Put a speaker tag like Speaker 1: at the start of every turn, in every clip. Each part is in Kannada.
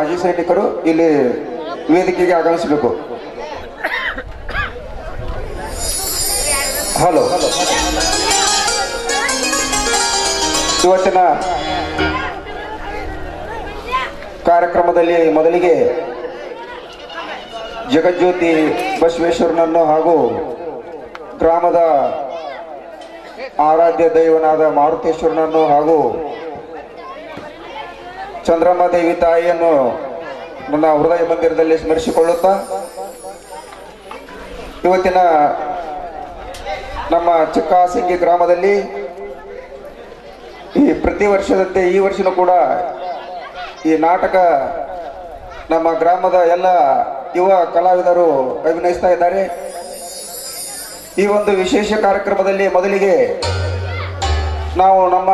Speaker 1: ಮಾಜಿ ಸೈನಿಕರು ಇಲ್ಲಿ ವೇದಿಕೆಗೆ ಆಗಮಿಸಬೇಕು. ಹಲೋ, ಇವತ್ತಿನ ಕಾರ್ಯಕ್ರಮದಲ್ಲಿ ಮೊದಲಿಗೆ ಜಗಜ್ಯೋತಿ ಬಸವೇಶ್ವರನನ್ನು ಹಾಗೂ ಗ್ರಾಮದ ಆರಾಧ್ಯ ದೈವನಾದ ಮಾರುತೇಶ್ವರನನ್ನು ಹಾಗೂ ಚಂದ್ರಮ್ಮ ದೇವಿ ತಾಯಿಯನ್ನು ನನ್ನ ಹೃದಯ ಮಂದಿರದಲ್ಲಿ ಸ್ಮರಿಸಿಕೊಳ್ಳುತ್ತಾ ಇವತ್ತಿನ ನಮ್ಮ ಚಿಕ್ಕಹಾಸಂಗಿ ಗ್ರಾಮದಲ್ಲಿ ಈ ಪ್ರತಿ ವರ್ಷದಂತೆ ಈ ವರ್ಷನೂ ಕೂಡ ಈ ನಾಟಕ ನಮ್ಮ ಗ್ರಾಮದ ಎಲ್ಲ ಯುವ ಕಲಾವಿದರು ಅಭಿನಯಿಸ್ತಾ ಇದ್ದಾರೆ. ಈ ಒಂದು ವಿಶೇಷ ಕಾರ್ಯಕ್ರಮದಲ್ಲಿ ಮೊದಲಿಗೆ ನಾವು ನಮ್ಮ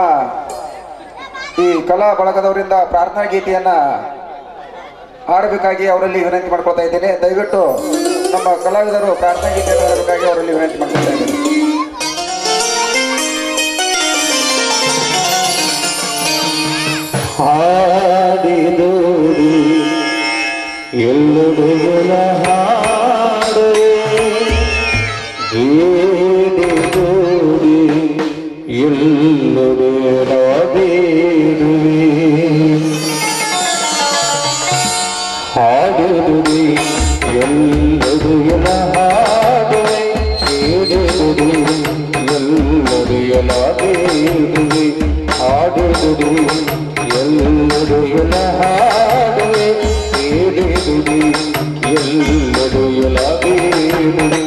Speaker 1: ಈ ಕಲಾ ಬಳಗದವರಿಂದ ಪ್ರಾರ್ಥನಾ ಗೀತೆಯನ್ನ ಹಾಡಬೇಕಾಗಿ ಅವರಲ್ಲಿ ವಿನಂತಿ ಮಾಡ್ಕೊಳ್ತಾ ಇದ್ದೇನೆ. ದಯವಿಟ್ಟು ನಮ್ಮ ಕಲಾವಿದರು ಪ್ರಾರ್ಥನಾ ಗೀತೆಯನ್ನು ಹಾಡಬೇಕಾಗಿ ಅವರಲ್ಲಿ ವಿನಂತಿ ಮಾಡ್ಕೊಳ್ತಾ ಇದ್ದೇನೆ.
Speaker 2: ಹಾಡಿದೋಡಿ ಎಲ್ಲುಡುಗಳ ಹಾಡುವೆ, ಹೇಳಿದೋಡಿ ಎಲ್ಲುಡುಗಳ ಬೇಡುವೆ. ಹಾಡುದುಡಿ ಎಲ್ಲುಡುಗಳ ಹಾಡುವೆ, ಹೇಳಿದುಡಿ ಎಲ್ಲುಡುಗಳ ಬೇಡುವೆ. ಹಾಡುದುಡಿ ಎಲ್ಲುಡುಗಳ ಹಾಡುವೆ, ಹೇಳಿದುಡಿ ಎಲ್ಲುಡುಗಳ ಬೇಡುವೆ.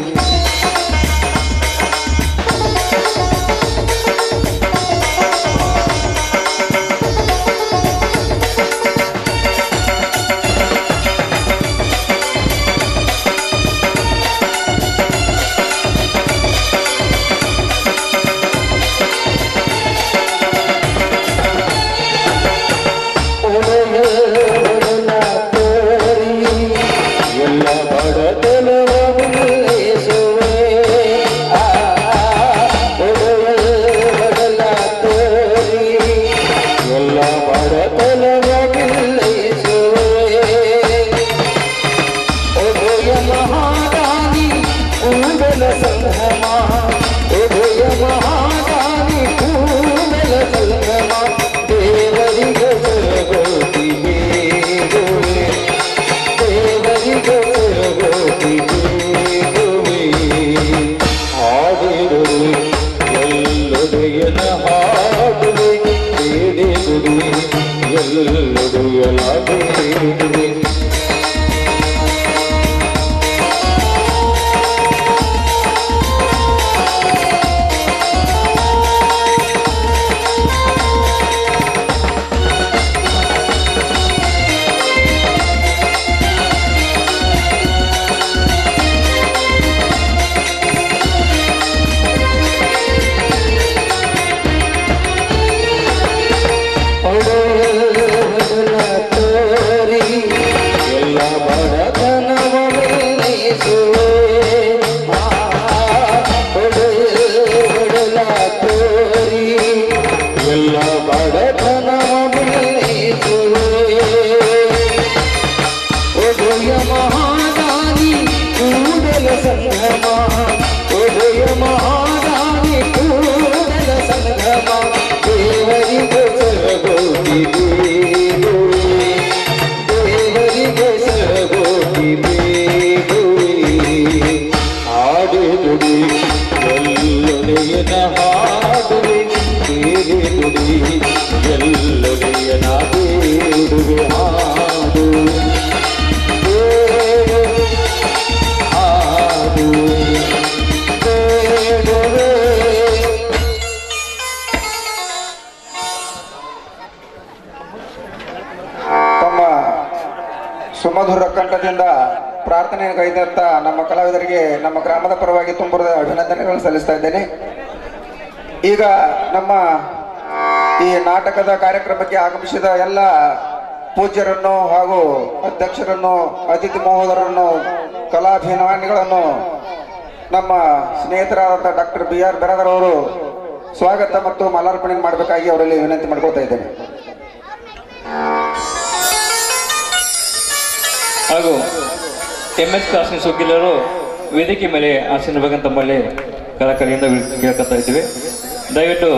Speaker 1: ಸುಮಧುರ ಕಂಠದಿಂದ ಪ್ರಾರ್ಥನೆ ಕೈದಂತ ನಮ್ಮ ಕಲಾವಿದರಿಗೆ ನಮ್ಮ ಗ್ರಾಮದ ಪರವಾಗಿ ತುಂಬ ಅಭಿನಂದನೆಗಳನ್ನು ಸಲ್ಲಿಸ್ತಾ ಇದ್ದೇನೆ. ಈಗ ನಮ್ಮ ಈ ನಾಟಕದ ಕಾರ್ಯಕ್ರಮಕ್ಕೆ ಆಗಮಿಸಿದ ಎಲ್ಲ ಪೂಜ್ಯರನ್ನು ಹಾಗೂ ಅಧ್ಯಕ್ಷರನ್ನು, ಅತಿಥಿ ಮಹೋದರನ್ನು, ಕಲಾಭಿಮಾನಿಗಳನ್ನು, ನಮ್ಮ ಸ್ನೇಹಿತರಾದಂಥ ಡಾಕ್ಟರ್ BR ಬೆರದರ್ ಅವರು ಸ್ವಾಗತ ಮತ್ತು ಮಾಲಾರ್ಪಣೆ ಮಾಡಬೇಕಾಗಿ ಅವರಲ್ಲಿ ವಿನಂತಿ ಮಾಡ್ಕೊಳ್ತಾ ಇದ್ದೇನೆ.
Speaker 3: ಹಾಗೂ MS ಕಾಸ್ಮಿಸ್ ವಕೀಲರು ವೇದಿಕೆ ಮೇಲೆ ಆಸೀನರಾಗಬೇಕಂತ ತಮ್ಮಲ್ಲಿ ಕಳಕಳಿಯಿಂದ ಕೇಳ್ಕೊತಾ ಇದ್ದೀವಿ. ದಯವಿಟ್ಟು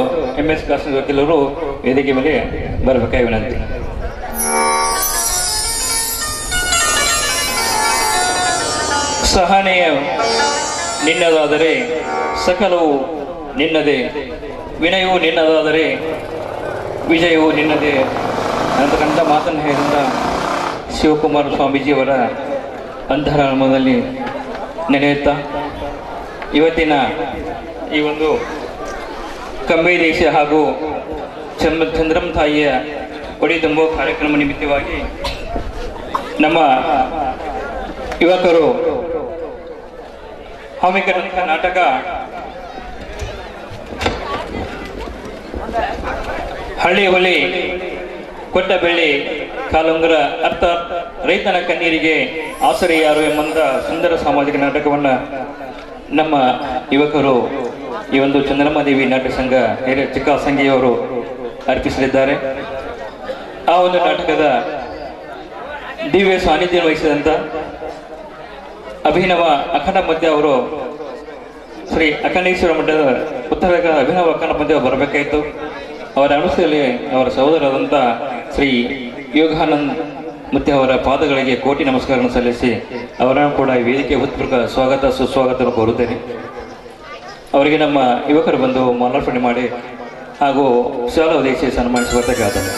Speaker 3: MS ಕಾಸ್ಮಿಸ್ ವಕೀಲರು ವೇದಿಕೆ ಮೇಲೆ ಬರಬೇಕಾಗಿ ವಿನಂತಿ. ಸಹನೆಯ ನಿನ್ನದಾದರೆ ಸಕಲವು ನಿನ್ನದೇ, ವಿನಯವು ನಿನ್ನದಾದರೆ ವಿಜಯವು ನಿನ್ನದೇ ಅಂತಕ್ಕಂಥ ಮಾತನ್ನು ಹೇಳಿದ ಶಿವಕುಮಾರ ಸ್ವಾಮೀಜಿಯವರ ಅಂತರಾಳದಲ್ಲಿ ನೆನೆಯುತ್ತಾ ಇವತ್ತಿನ ಈ ಒಂದು ಕಂಬೈ ದೇಶ ಹಾಗೂ ಚಂದ್ರಂ ತಾಯಿಯ ಕೊಡಿ ತುಂಬುವ ಕಾರ್ಯಕ್ರಮ ನಿಮಿತ್ತವಾಗಿ ನಮ್ಮ ಯುವಕರು ಹಮ್ಮಿಕೊಂಡ ನಾಟಕ ಹಳ್ಳಿ ಹೊಲಿ ಕೊಟ್ಟ ಬೆಳ್ಳಿ ಕಾಲುಂಗರ ಅರ್ಥ ರೈತನ ಕಣ್ಣೀರಿಗೆ ಆಸರೆ ಯಾರು ಎಂಬಂತ ಸುಂದರ ಸಾಮಾಜಿಕ ನಾಟಕವನ್ನು ನಮ್ಮ ಯುವಕರು ಈ ಒಂದು ಚಂದ್ರಮಾದೇವಿ ನಾಟಕ ಸಂಘ ಹಿರಿಯ ಚಿಕ್ಕಸಂಗಿಯವರು ಅರ್ಪಿಸಲಿದ್ದಾರೆ. ಆ ಒಂದು ನಾಟಕದ ದಿವ್ಯ ಸಾನ್ನಿಧ್ಯ ವಹಿಸಿದಂತ ಅಭಿನವ ಅಖಂಡ ಮಧ್ಯ ಅವರು ಶ್ರೀ ಅಖಂಡೇಶ್ವರ ಮಠದ ಉತ್ತರ ಅಭಿನವ ಅಖಂಡ ಮಧ್ಯ ಬರಬೇಕಾಯಿತು. ಅವರ ಅನುಸರಿಯಲ್ಲಿ ಅವರ ಸಹೋದರರಾದಂಥ ಶ್ರೀ ಯೋಗಾನಂದ್ ಮುತ್ತೆ ಅವರ ಪಾದಗಳಿಗೆ ಕೋಟಿ ನಮಸ್ಕಾರವನ್ನು ಸಲ್ಲಿಸಿ ಅವರನ್ನು ಕೂಡ ಈ ವೇದಿಕೆ ಹೃತ್ಪೂರ್ವಕ ಸ್ವಾಗತ ಸುಸ್ವಾಗತ ಕೋರುತ್ತೇನೆ. ಅವರಿಗೆ ನಮ್ಮ ಯುವಕರು ಬಂದು ಮಾಲಾರ್ಪಣೆ ಮಾಡಿ ಹಾಗೂ ಶಾಲಾ ಉದ್ದೇಶಿ ಸನ್ಮಾನಿಸಬೇಕಾದರೆ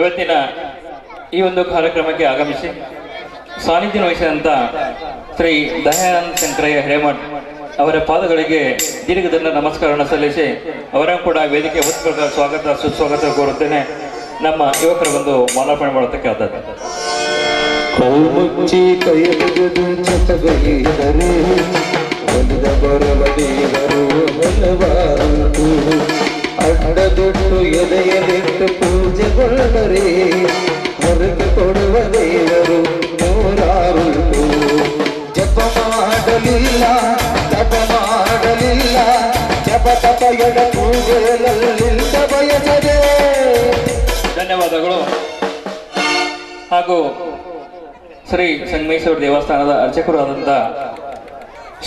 Speaker 3: ಇವತ್ತಿನ ಈ ಒಂದು ಕಾರ್ಯಕ್ರಮಕ್ಕೆ ಆಗಮಿಸಿ ಸಾನ್ನಿಧ್ಯ ವಹಿಸಿದಂತ ಶ್ರೀ ದಯಾನಂದ ಶಂಕರಯ್ಯ ಹಿರೇಮಠ್ ಅವರ ಪಾದಗಳಿಗೆ ದೀರ್ಘದಂಡ ನಮಸ್ಕಾರವನ್ನು ಸಲ್ಲಿಸಿ ಅವರನ್ನು ಕೂಡ ವೇದಿಕೆ ಹೃತ್ಪೂರ್ವಕ ಸ್ವಾಗತ ಸುಸ್ವಾಗತ ಕೋರುತ್ತೇನೆ. ನಮ್ಮ ಯುವಕರು ಬಂದು ಮಾಲಾರ್ಪಣೆ ಮಾಡೋದಕ್ಕೆ ಆದದ್ದು.
Speaker 2: ಅಡ್ಡದುಟ್ಟು ಎದೆಯಲಿಟ್ಟು ಪೂಜೆಗೊಳ್ಳರೆ ಹೊರಗೆ ಕೊಡುವ ದೇವರು ನೂರಾರುಂಟು. ಜಪ ಮಾಡಲಿಲ್ಲ ತಪ ಮಾಡಲಿಲ್ಲ ಜಪ ತಪ ಎಡ ಪೂಜೆಯಲ್ಲಿಂದ ಬಯಸದೆ.
Speaker 3: ಧನ್ಯವಾದಗಳು. ಹಾಗೂ ಶ್ರೀ ಸಂಗಮೇಶ್ವರ ದೇವಸ್ಥಾನದ ಅರ್ಚಕರು ಆದಂಥ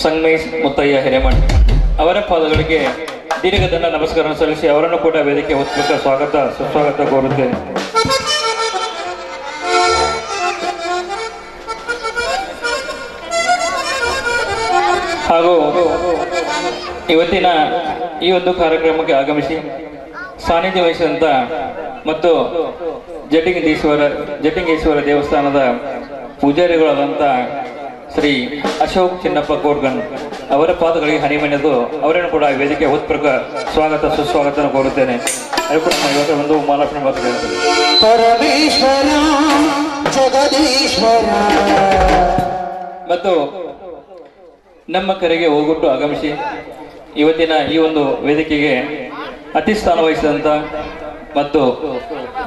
Speaker 3: ಸಂಗಮೇಶ್ ಮುತ್ತಯ್ಯ ಹಿರೇಮಠ್ ಅವರ ಪಾದಗಳಿಗೆ ದೀರ್ಘದಂಡ ನಮಸ್ಕಾರ ಸಲ್ಲಿಸಿ ಅವರನ್ನು ಕೂಡ ವೇದಿಕೆ ಹೃತ್ಪೂರ್ವಕ ಸ್ವಾಗತ ಸುಸ್ವಾಗತ ಕೋರುತ್ತೇನೆ. ಹಾಗೂ ಇವತ್ತಿನ ಈ ಒಂದು ಕಾರ್ಯಕ್ರಮಕ್ಕೆ ಆಗಮಿಸಿ ಸಾನ್ನಿಧ್ಯ ವಹಿಸಿದಂತ ಮತ್ತು ಜಟಿಂಗೇಶ್ವರ ದೇವಸ್ಥಾನದ ಪೂಜಾರಿಗಳಾದಂಥ ಶ್ರೀ ಅಶೋಕ್ ಚಿನ್ನಪ್ಪ ಕೋರ್ಗನ್ ಅವರ ಪಾದಗಳಿಗೆ ಹನಿಮನೆದು ಅವರನ್ನು ಕೂಡ ವೇದಿಕೆ ಹೃತ್ಪೂರ್ವಕ ಸ್ವಾಗತ ಸುಸ್ವಾಗತ ಕೋರುತ್ತೇನೆ. ಅದು ಕೂಡ ನಮ್ಮ ಇವತ್ತು ಒಂದು ಮಾಲಾರ್ಪಣೆ ಮಾತುಕತೆ.
Speaker 2: ಪರಮೇಶ್ವರ ಜಗದೀಶ್ವರ
Speaker 3: ಮತ್ತು ನಮ್ಮ ಕರೆಗೆ ಹೋಗೊಟ್ಟು ಆಗಮಿಸಿ ಇವತ್ತಿನ ಈ ಒಂದು ವೇದಿಕೆಗೆ ಅತಿಸ್ಥಾನ ವಹಿಸಿದಂಥ ಮತ್ತು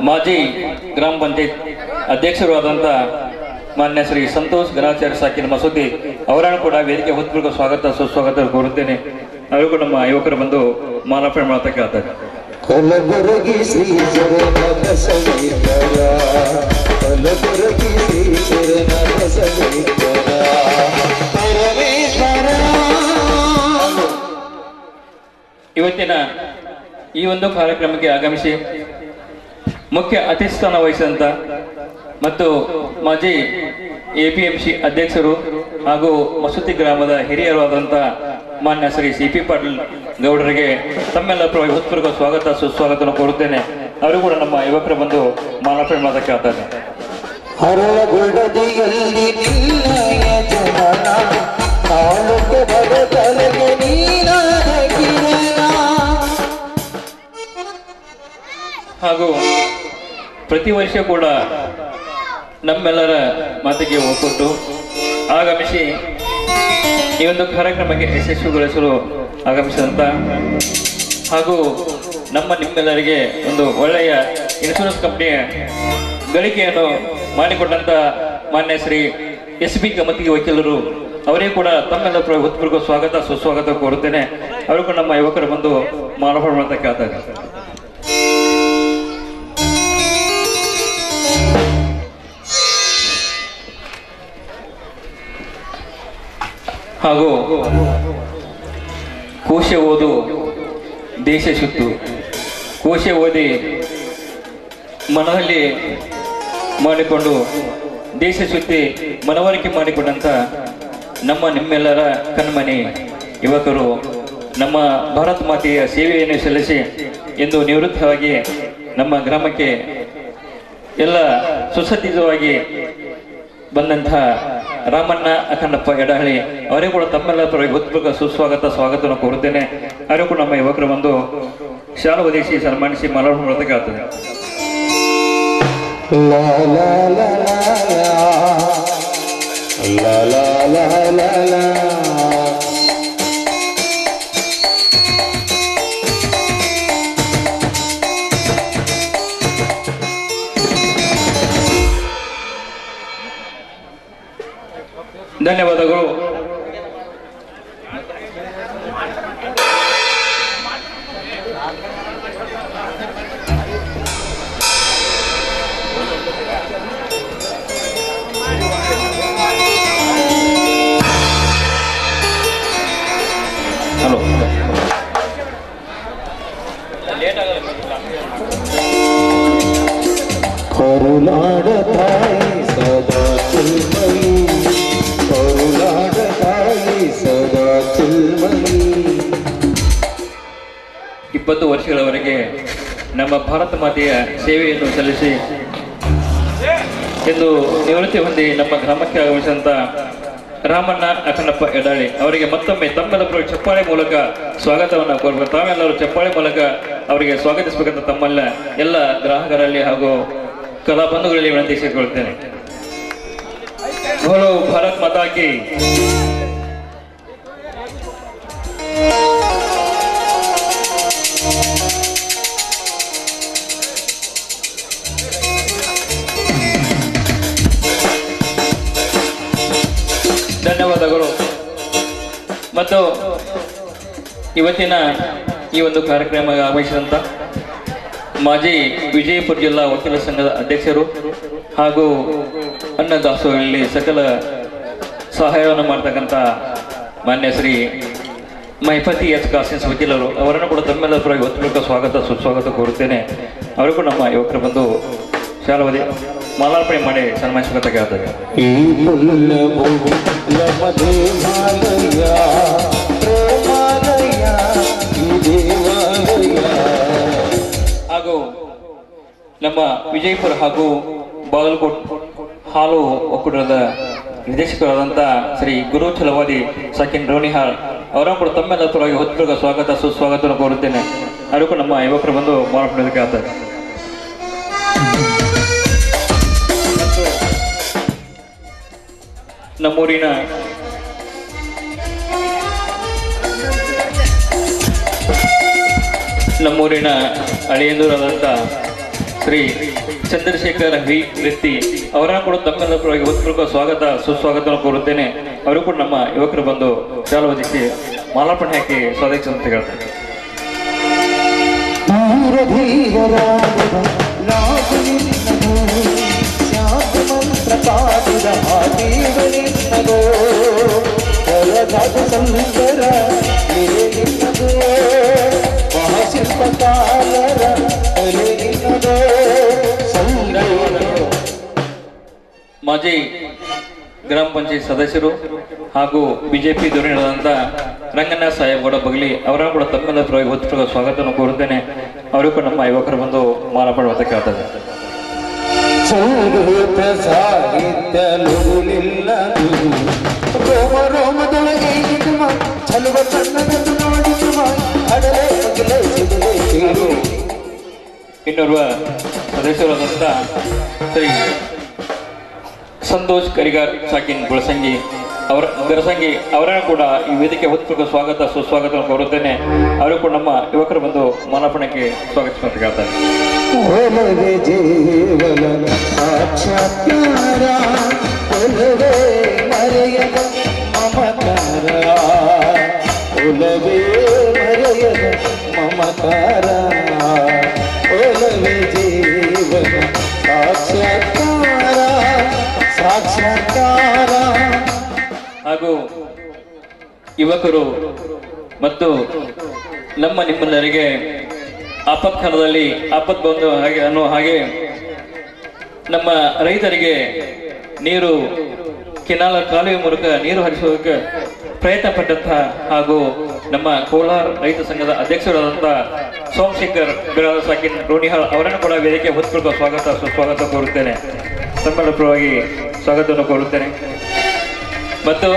Speaker 3: ಮಾಜಿ ಗ್ರಾಮ ಪಂಚಾಯತ್ ಅಧ್ಯಕ್ಷರು ಆದಂಥ ಮಾನ್ಯ ಶ್ರೀ ಸಂತೋಷ್ ಗಣಾಚಾರ್ಯ ಸಾಕಿನ ಮಸೂದಿ ಅವರನ್ನು ಕೂಡ ವೇದಿಕೆ ಹೃತ್ಪೂರ್ವಕ ಸ್ವಾಗತ ಸುಸ್ವಾಗತ ಕೋರುತ್ತೇನೆ. ಅವರಿಗೂ ನಮ್ಮ ಯುವಕರು ಬಂದು ಮಾಲಾರ್ಪಣೆ ಮಾಡತಕ್ಕ ಆಗ್ತದೆ.
Speaker 2: ಕಲಬುರಗಿ ಶ್ರೀ ಜಗನ್ನಾಥ ಸಮೇತರ ಕಲಬುರಗಿ ಶ್ರೀ ಜಗನ್ನಾಥ ಸಮೇತರ ಪರಮೇಶ್ವರ.
Speaker 3: ಇವತ್ತಿನ ಈ ಒಂದು ಕಾರ್ಯಕ್ರಮಕ್ಕೆ ಆಗಮಿಸಿ ಮುಖ್ಯ ಅತಿಥಿಸ್ಥಾನ ವಹಿಸಿದಂತ ಮತ್ತು ಮಾಜಿ APMC ಅಧ್ಯಕ್ಷರು ಹಾಗೂ ಮಸೂತಿ ಗ್ರಾಮದ ಹಿರಿಯರು ಆದಂಥ ಮಾನ್ಯ ಶ್ರೀ CP ಪಾಟೀಲ್ ಗೌಡರಿಗೆ ತಮ್ಮೆಲ್ಲ ಪರವಾಗಿ ಹೃತ್ಪೂರ್ವಕ ಸ್ವಾಗತ ಸುಸ್ವಾಗತ ಕೋರುತ್ತೇನೆ. ಅವರು ಕೂಡ ನಮ್ಮ ಯುವಕರು ಬಂದು ಮಾಲಾರ್ಪಣೆ ಮಾಡೋದಕ್ಕೆ ಆಗ್ತದೆ. ಹಾಗೂ ಪ್ರತಿ ವರ್ಷ ಕೂಡ ನಮ್ಮೆಲ್ಲರ ಮಾತಿಗೆ ಒಪ್ಪಿಟ್ಟು ಆಗಮಿಸಿ ಈ ಒಂದು ಕಾರ್ಯಕ್ರಮಕ್ಕೆ ಯಶಸ್ವಿಗೊಳಿಸಲು ಆಗಮಿಸಿದಂಥ ಹಾಗೂ ನಿಮ್ಮೆಲ್ಲರಿಗೆ ಒಂದು ಒಳ್ಳೆಯ ಇನ್ಶೂರೆನ್ಸ್ ಕಂಪನಿಯ ಗಳಿಕೆಯನ್ನು ಮಾಡಿಕೊಟ್ಟಂಥ ಮಾನ್ಯ ಶ್ರೀ SB ಕಮತಿಗೆ ವಕೀಲರು ಅವರೇ ಕೂಡ ತಮ್ಮೆಲ್ಲ ಹೃತ್ಪೂರ್ವಕ ಸ್ವಾಗತ ಸುಸ್ವಾಗತ ಕೋರುತ್ತೇನೆ. ಅವರಿಗೂ ನಮ್ಮ ಯುವಕರು ಬಂದು ಮಾನವ ಕೇಳ್ತಾರೆ. ಹಾಗೂ ಕೋಶ ಓದು ದೇಶ ಸುತ್ತು, ಕೋಶ ಓದಿ ಮನದಲ್ಲಿ ಮಾಡಿಕೊಂಡು ದೇಶ ಸುತ್ತಿ ಮನವರಿಕೆ ಮಾಡಿಕೊಂಡಂಥ ನಿಮ್ಮೆಲ್ಲರ ಕಣ್ಮನಿ ಯುವಕರು ನಮ್ಮ ಭಾರತ ಮಾತೆಯ ಸೇವೆಯನ್ನು ಸಲ್ಲಿಸಿ ಎಂದು ನಿವೃತ್ತವಾಗಿ ನಮ್ಮ ಗ್ರಾಮಕ್ಕೆ ಎಲ್ಲ ಸುಸಜ್ಜಿತವಾಗಿ ಬಂದಂತಹ ರಾಮಣ್ಣ ಅಖಂಡಪ್ಪ ಎಡಹಳ್ಳಿ ಅವರಿಗೂ ಕೂಡ ತಮ್ಮೆಲ್ಲ ಹೃತ್ಪೂರ್ವಕ ಸ್ವಾಗತವನ್ನು ಕೋರುತ್ತೇನೆ. ಅವರಿಗೂ ನಮ್ಮ ಯುವಕರು ಬಂದು ಶಾಲು ಒದಗಿಸಿ ಸನ್ಮಾನಿಸಿ ಮಾಲಾರ್ಪಣೆ ಆಗ್ತದೆ. ಧನ್ಯವಾದಗಳು. ಹಲೋ,
Speaker 2: ಕರುನಾಡ ತಾಯಿ ಸದಾ ಚಿಲ್ಮಯಿ, ಕರುನಾಡ ತಾಯಿ ಸದಾ ಚಿಲ್ಮಯಿ.
Speaker 3: 20 ವರ್ಷಗಳವರೆಗೆ ನಮ್ಮ ಭಾರತ ಮಾತೆಯ ಸೇವೆಯನ್ನು ಸಲ್ಲಿಸಿ ಎಂದು ನಿವೃತ್ತಿ ಹೊಂದಿ ನಮ್ಮ ಗ್ರಾಮಕ್ಕೆ ಆಗಮಿಸಿದಂಥ ರಾಮಣ್ಣ ಅಖಂಡಪ್ಪ ಎಡಹಳ್ಳಿ ಅವರಿಗೆ ಮತ್ತೊಮ್ಮೆ ತಮ್ಮೆಲ್ಲರೂ ಚಪ್ಪಾಳೆ ಮೂಲಕ ಸ್ವಾಗತವನ್ನು ಕೋರಬೇಕು. ತಾವೆಲ್ಲರೂ ಚಪ್ಪಾಳೆ ಮೂಲಕ ಅವರಿಗೆ ಸ್ವಾಗತಿಸಬೇಕಂತ ತಮ್ಮೆಲ್ಲ ಎಲ್ಲ ಗ್ರಾಹಕರಲ್ಲಿ ಹಾಗೂ ಕಲಾ ಬಂಧುಗಳಲ್ಲಿ ವಿನಂತಿಸಿಕೊಳ್ಳುತ್ತೇನೆ. ಬೋಲೋ ಭಾರತ್ ಮಾತಾ ಕಿ. ಧನ್ಯವಾದಗಳು. ಮತ್ತು ಇವತ್ತಿನ ಈ ಒಂದು ಕಾರ್ಯಕ್ರಮಕ್ಕೆ ಆಗಮಿಸಿದಂಥ ಮಾಜಿ ವಿಜಯಪುರ ಜಿಲ್ಲಾ ವಕೀಲ ಸಂಘದ ಅಧ್ಯಕ್ಷರು ಹಾಗೂ ಅನ್ನದಾಸೋಹದಲ್ಲಿ ಸಕಲ ಸಹಾಯವನ್ನು ಮಾಡ್ತಕ್ಕಂಥ ಮಾನ್ಯ ಶ್ರೀ ಮಹಿಪತಿ ಎಚ್ ಕಾಸಿನ್ಸ್ ವಕೀಲರು ಅವರನ್ನು ಕೂಡ ತಮ್ಮೆಲ್ಲರ ಪರವಾಗಿ ಹೃತ್ಪೂರ್ವಕ ಸ್ವಾಗತ ಸುಸ್ವಾಗತ ಕೋರುತ್ತೇನೆ. ಅವರಿಗೂ ನಮ್ಮ ಯುವಕರು ಬಂದು ಶಾಲವದಿ ಮಾಲಾರ್ಪಣೆ ಮಾಡಿ ಸನ್ಮಾನಿಸಬೇಕಾಗ್ತದೆ. ಹಾಗೂ ನಮ್ಮ ವಿಜಯಪುರ ಹಾಗೂ ಬಾಗಲಕೋಟ್ ಹಾಲು ಒಕ್ಕೂಟದ ನಿರ್ದೇಶಕರಾದಂಥ ಶ್ರೀ ಗುರು ಛಲವಾದಿ ಸಕಿನ್ ರೋನಿಹಾರ್ ಅವರನ್ನು ಕೂಡ ತಮ್ಮೆಲ್ಲ ಪರವಾಗಿ ಹೃತ್ಪೂರ್ವಕ ಸ್ವಾಗತ ಸುಸ್ವಾಗತವನ್ನು ಕೋರುತ್ತೇನೆ. ಅವರಿಗೂ ನಮ್ಮ ಯುವಕರು ಬಂದು ಮಾಲಾರ್ಪಣೆ ಆಗ್ತದೆ. ನಮ್ಮೂರಿನ ಅಳಿಯಂದೂರಾದಂಥ ಶ್ರೀ ಚಂದ್ರಶೇಖರ್ ವಿ ವೃತ್ತಿ ಅವರನ್ನು ಕೂಡ ತಮ್ಮೆಲ್ಲ ಪರವಾಗಿ ಹೃತ್ಪೂರ್ವಕ ಸ್ವಾಗತ ಸುಸ್ವಾಗತವನ್ನು ಕೋರುತ್ತೇನೆ. ಅವರು ಕೂಡ ನಮ್ಮ ಯುವಕರು ಬಂದು ಶಾಲು ಒದಗಿಸಿ ಮಾಲಾರ್ಪಣೆ ಹಾಕಿ ಸ್ವಾಗತಿಸುವಂತ ಹೇಳ್ತಾರೆ. ಮಾಜಿ ಗ್ರಾಮ ಪಂಚಾಯತ್ ಸದಸ್ಯರು ಹಾಗೂ ಬಿಜೆಪಿ ಧೋರಣೆಯಾದಂಥ ರಂಗಣ್ಣ ಸಾಹೇಬಗೌಡ ಬಗಲಿ ಅವರನ್ನು ಕೂಡ ತಮ್ಮೆಲ್ಲ ಪರವಾಗಿ ಹೃತ್ಪೂರ್ವಕ ಸ್ವಾಗತವನ್ನು ಕೋರುತ್ತೇನೆ. ಅವರಿಗೂ ನಮ್ಮ ಯುವಕರು ಬಂದು ಮಾಲಾರ್ಪಣೆ ಕೇಳ್ತಾರೆ.
Speaker 2: ಸಂಗೀತ ಸಾಹಿತ್ಯ ರೋಮ ರೋಮದೊಳಗೆ ಚಲುವ ಸಣ್ಣದನ್ನು ನೋಡಿ
Speaker 3: ಇನ್ನೋರ್ವ ಸದಸ್ಯರಾದಂಥ ಶ್ರೀ ಸಂತೋಷ್ ಕರಿಗಾರ್ ಸಾಕಿನ್ ಗುಳಸಂಗಿ ಗರಸಂಗಿ ಅವರನ್ನು ಕೂಡ ಈ ವೇದಿಕೆ ಹೊತ್ತು ಸ್ವಾಗತ ಸುಸ್ವಾಗತ ಕೋರುತ್ತೇನೆ. ಅವರು ಕೂಡ ನಮ್ಮ ಯುವಕರು ಬಂದು ಮಾಲಾರ್ಪಣೆಗೆ ಸ್ವಾಗತಿಸಬೇಕಾಗ್ತಾರೆ. ಹಾಗೂ ಯುವಕರು ಮತ್ತು ನಮ್ಮ ನಿಮ್ಮೆಲ್ಲರಿಗೆ ಆಪತ್ಕಾಲದಲ್ಲಿ ಆಪತ್ ಬಂದು ಹಾಗೆ ಅನ್ನೋ ಹಾಗೆ ನಮ್ಮ ರೈತರಿಗೆ ನೀರು ಕೆನಾಲ ಕಾಲುವೆ ಮೂಲಕ ನೀರು ಹರಿಸುವುದಕ್ಕೆ ಪ್ರಯತ್ನ ಪಟ್ಟಂತಹ ಹಾಗೂ ನಮ್ಮ ಕೋಲಾರ ರೈತ ಸಂಘದ ಅಧ್ಯಕ್ಷರಾದಂಥ ಸೋಮಶೇಖರ್ ಬಿರಾದರ್ ಸಾಕಿನ್ ರೋಣಿಹಾಳ್ ಅವರನ್ನು ಕೂಡ ವೇದಿಕೆ ಹೊತ್ತುಕೊಳ್ಳುವ ಸ್ವಾಗತ ಸುಸ್ವಾಗತ ಕೋರುತ್ತೇನೆ. ತಮ್ಮೆಲ್ಲರ ಪರವಾಗಿ ಸ್ವಾಗತವನ್ನು ಕೋರುತ್ತೇನೆ. ಮತ್ತು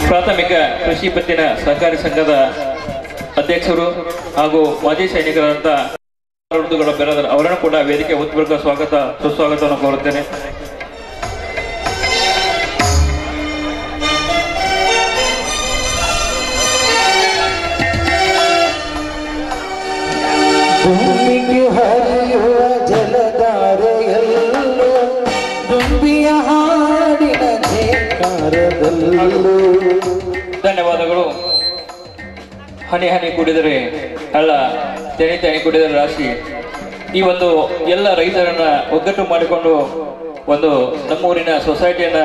Speaker 3: ಪ್ರಾಥಮಿಕ ಕೃಷಿ ಪತ್ತಿನ ಸಹಕಾರಿ ಸಂಘದ ಅಧ್ಯಕ್ಷರು ಹಾಗೂ ಮಾಜಿ ಸೈನಿಕರಾದಂಥ ಬಿರಾದರ್ ಅವರನ್ನು ಕೂಡ ವೇದಿಕೆ ಹೊತ್ತುಕೊಳ್ಳುವ ಸ್ವಾಗತ ಸುಸ್ವಾಗತವನ್ನು ಕೋರುತ್ತೇನೆ.
Speaker 2: ಭೂಮಿಗೆ ಹರಿಯುವ ಜಲಧಾರೆಯಲ್ಲೂ ದುಂಬಿಯ ಹಾಡಿನ ನೇಕಾರದಲ್ಲೂ.
Speaker 3: ಧನ್ಯವಾದಗಳು. ಹನಿ ಹನಿ ಕುಡಿದರೆ ಹಳ್ಳ, ತೆನಿ ತೆನಿ ಕುಡಿದರೆ ರಾಶಿ. ಈ ಒಂದು ಎಲ್ಲ ರೈತರನ್ನ ಒಗ್ಗಟ್ಟು ಮಾಡಿಕೊಂಡು ಒಂದು ನಮ್ಮೂರಿನ ಸೊಸೈಟಿಯನ್ನ